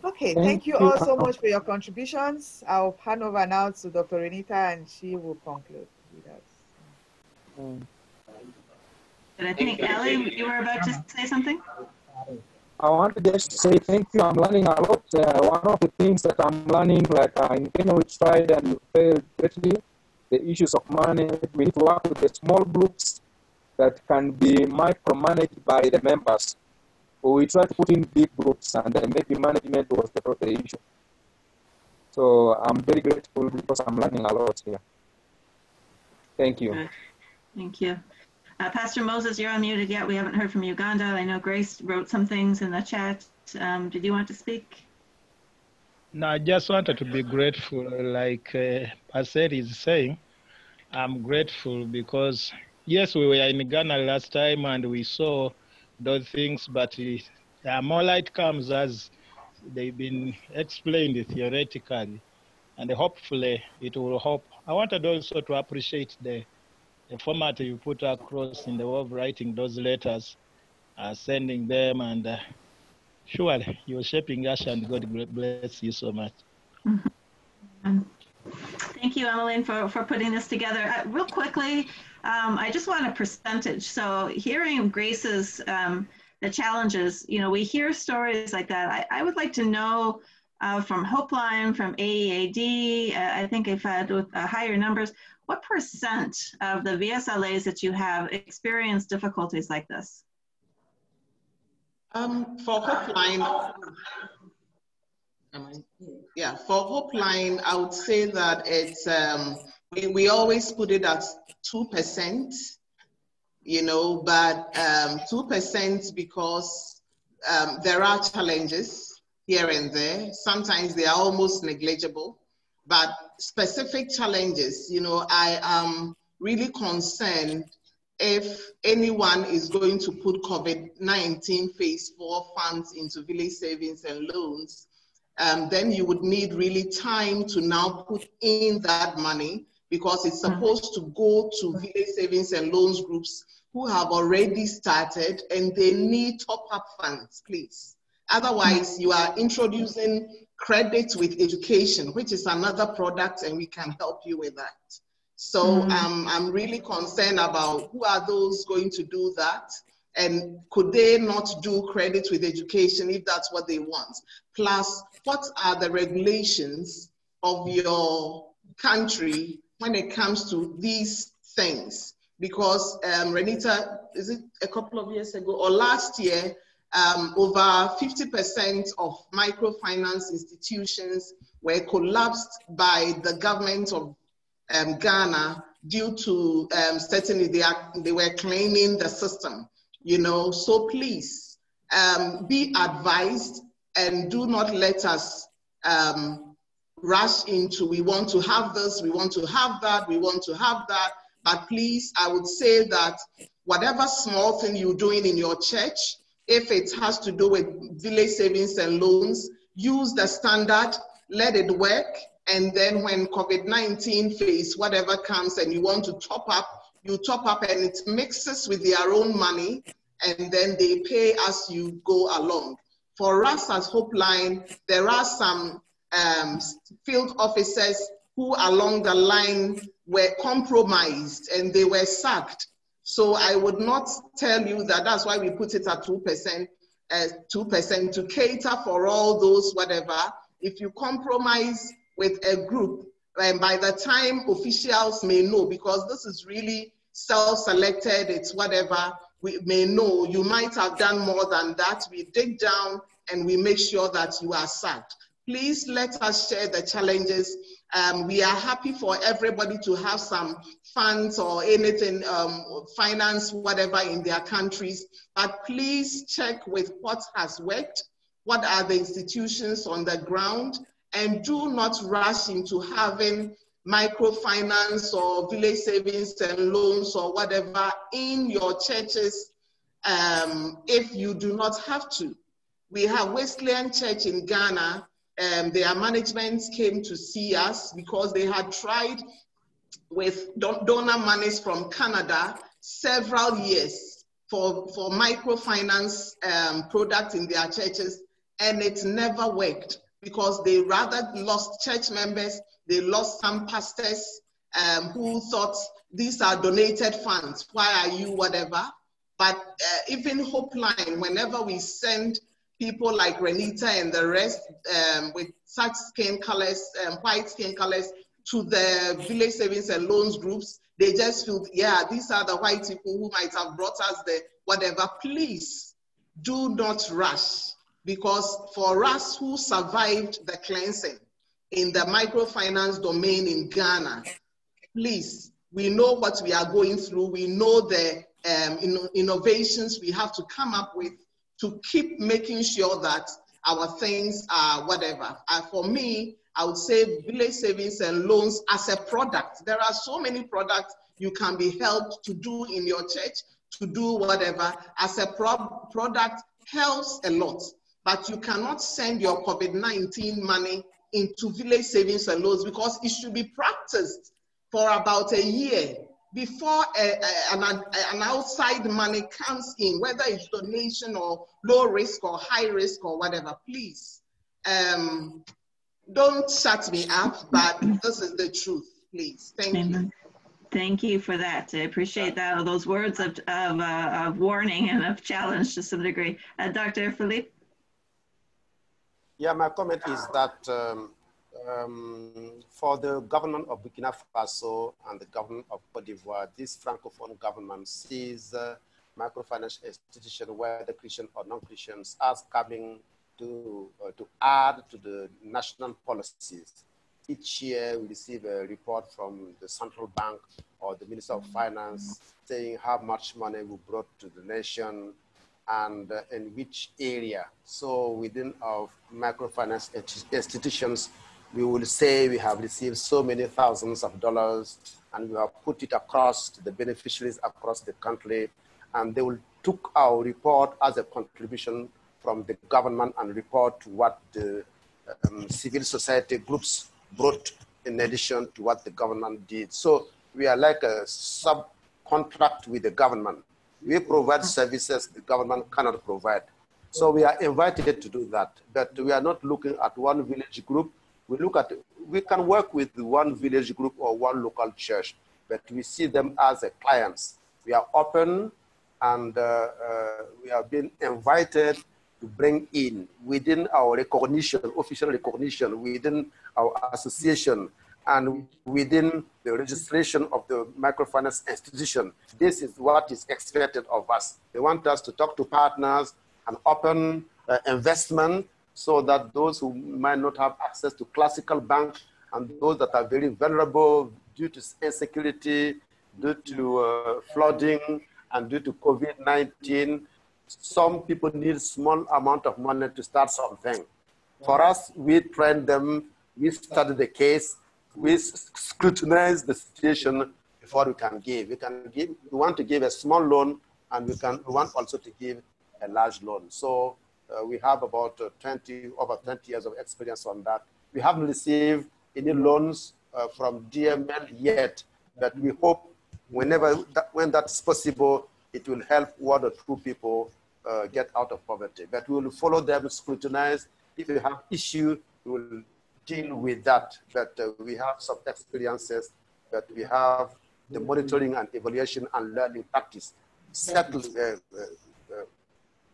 Okay, thank you all so much for your contributions. I'll hand over now to Dr. Renita and she will conclude with us. And I think, Ellie, you were about to say something? I want to just say thank you. I'm learning a lot. One of the things that I'm learning, like in Kenya, we tried and failed greatly, the issues of money. We need to work with the small groups that can be micromanaged by the members. We try to put in big groups and then maybe management was the issue. So I'm very grateful because I'm learning a lot here. Thank you. Good. Thank you. Pastor Moses, you're unmuted yet. We haven't heard from Uganda. I know Grace wrote some things in the chat. Did you want to speak? No, I just wanted to be grateful. Like Pastor is saying, I'm grateful because, yes, we were in Ghana last time and we saw those things, but more light comes as they've been explained theoretically, and hopefully it will help. I wanted also to appreciate the format you put across in the way of writing those letters, sending them, and surely you're shaping us, and God bless you so much. Thank you, Emmeline, for putting this together. Real quickly, I just want a percentage. So hearing Grace's, the challenges, you know, we hear stories like that. I would like to know from Hopeline, from AEAD, I think I've had with higher numbers, what percent of the VSLAs that you have experience difficulties like this? For Hopeline, for Hopeline, I would say that it's, we always put it at 2%, you know, but 2% because there are challenges, here and there. Sometimes they are almost negligible, but specific challenges, you know, I am really concerned if anyone is going to put COVID-19 phase 4 funds into village savings and loans, then you would need really time to now put in that money, because it's supposed to go to village savings and loans groups who have already started, and they need top-up funds, please. Otherwise, you are introducing credit with education, which is another product, and we can help you with that. So I'm really concerned about who are those going to do that, and could they not do credit with education if that's what they want? Plus, what are the regulations of your country when it comes to these things? Because Renita, is it a couple of years ago or last year, over 50% of microfinance institutions were collapsed by the government of Ghana due to certainly they were claiming the system, you know. So please be advised and do not let us rush into, we want to have this, we want to have that, we want to have that. But please, I would say that whatever small thing you're doing in your church, if it has to do with village savings and loans, use the standard, let it work. And then when COVID-19 phase, whatever comes and you want to top up, you top up, and it mixes with their own money, and then they pay as you go along. For us as Hope Line, there are some field officers who along the line were compromised and they were sacked. So I would not tell you that that's why we put it at 2%, 2% to cater for all those whatever. If you compromise with a group, and by the time officials may know, because this is really self-selected, it's whatever, we may know you might have done more than that. We dig down and we make sure that you are sacked. Please let us share the challenges. We are happy for everybody to have some funds or anything, finance, whatever in their countries, but please check with what has worked, what are the institutions on the ground, and do not rush into having microfinance or village savings and loans or whatever in your churches if you do not have to. We have Wesleyan Church in Ghana. Their management came to see us because they had tried with donor monies from Canada several years for microfinance products in their churches, and it never worked because they rather lost church members, they lost some pastors who thought these are donated funds, why are you whatever? But even Hope Line, whenever we send people like Renita and the rest with such skin colors, white skin colors, to the village savings and loans groups, they just feel, yeah, these are the white people who might have brought us the whatever. Please do not rush, because for us who survived the cleansing in the microfinance domain in Ghana, please, we know what we are going through. We know the innovations we have to come up with to keep making sure that our things are whatever. For me, I would say village savings and loans as a product. There are so many products you can be helped to do in your church, to do whatever. As a product helps a lot, but you cannot send your COVID-19 money into village savings and loans, because it should be practiced for about a year before an outside money comes in, whether it's donation or low risk or high risk or whatever. Please, don't shut me up, but this is the truth, please. Thank you. Thank you for that. I appreciate that, those words of warning and of challenge to some degree. Dr. Philippe? Yeah, my comment is that for the government of Burkina Faso and the government of Cote d'Ivoire, this Francophone government sees microfinance institutions, whether Christian or non-Christians, as coming to add to the national policies. Each year we receive a report from the central bank or the Minister of Finance saying how much money we brought to the nation and in which area. So within our microfinance institutions, we will say we have received so many thousands of dollars, and we have put it across to the beneficiaries across the country, and they will took our report as a contribution from the government and report to what the civil society groups brought in addition to what the government did. So we are like a subcontract with the government. We provide services the government cannot provide. So we are invited to do that, but we are not looking at one village group. We can work with one village group or one local church, but we see them as clients. We are open, and we have been invited to bring in within our recognition, official recognition, within our association, and within the registration of the microfinance institution. This is what is expected of us. They want us to talk to partners and open investment so that those who might not have access to classical banks and those that are very vulnerable due to insecurity, due to flooding, and due to COVID-19, some people need small amount of money to start something. For us, we train them, we study the case, we scrutinize the situation before we can give. We want to give a small loan, and we want also to give a large loan. So we have about over 20 years of experience on that. We haven't received any loans from DML yet, but we hope when that's possible, it will help one or two people get out of poverty. But we will follow them, scrutinize. If you have issue, we will deal with that. But we have some experiences, that we have the monitoring and evaluation and learning practice settled,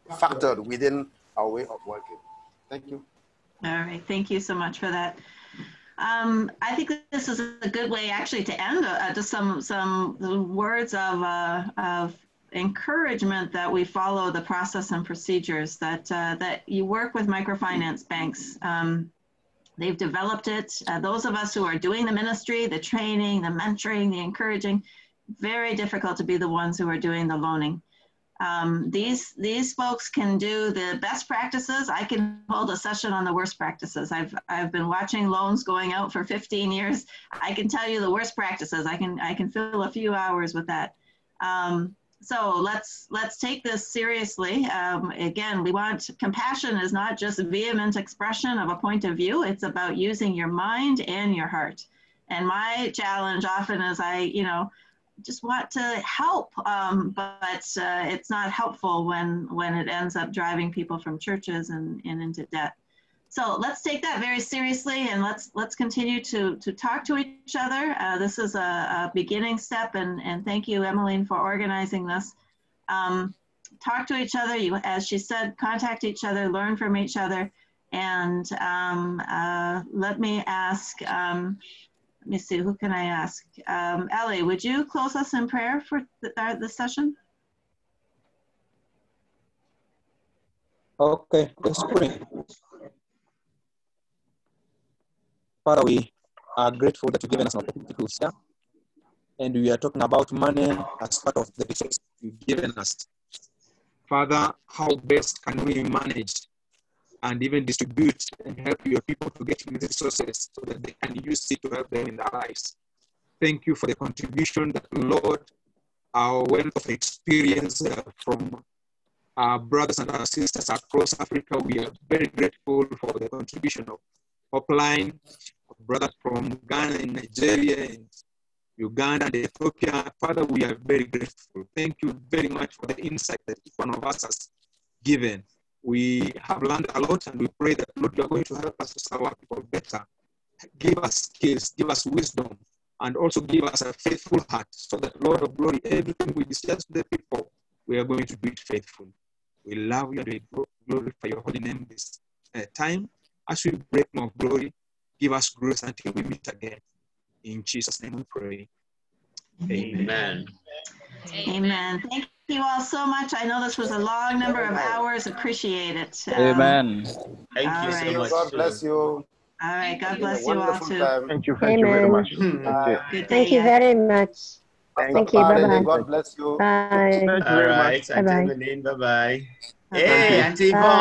factored within our way of working. Thank you. All right, thank you so much for that. I think this is a good way actually to end, just some words of encouragement that we follow the process and procedures, that you work with microfinance banks. They've developed it. Those of us who are doing the ministry, the training, the mentoring, the encouraging, very difficult to be the ones who are doing the loaning. These folks can do the best practices. I can hold a session on the worst practices. I've been watching loans going out for 15 years. I can tell you the worst practices. I can fill a few hours with that. So let's take this seriously. Again, we want compassion is not just vehement expression of a point of view. It's about using your mind and your heart. And my challenge often is I just want to help, but it's not helpful when it ends up driving people from churches and into debt. So let's take that very seriously, and let's continue to talk to each other. This is a beginning step, and thank you, Emmeline, for organizing this. Talk to each other. You, as she said, contact each other, learn from each other, and let me ask. Let me see, who can I ask? Ellie, would you close us in prayer for the session? Okay, let's pray. Father, we are grateful that you've given us an opportunity to share. And we are talking about money as part of the resources you've given us. Father, how best can we manage and even distribute and help your people to get these resources so that they can use it to help them in their lives? Thank you for the contribution that, Lord, our wealth of experience from our brothers and our sisters across Africa. We are very grateful for the contribution of Upline, brothers from Ghana and Nigeria and Uganda and Ethiopia. Father, we are very grateful. Thank you very much for the insight that each one of us has given. We have learned a lot, and we pray that, Lord, you are going to help us to serve our people better. Give us skills, give us wisdom, and also give us a faithful heart so that, Lord of glory, everything we discuss to the people, we are going to do it faithful. We love you and we glorify your holy name this time. As we break more glory, give us grace until we meet again. In Jesus' name we pray. Amen. Amen. Thank you all so much. I know this was a long number of hours. Appreciate it. Amen. Thank you so much. God bless you. All right. God bless you all too. Thank you very much. Good day. Thank you very much. Thank you. Bye-bye. God bless you. Thank you very much. All right. Bye-bye. Hey, Auntie Bye.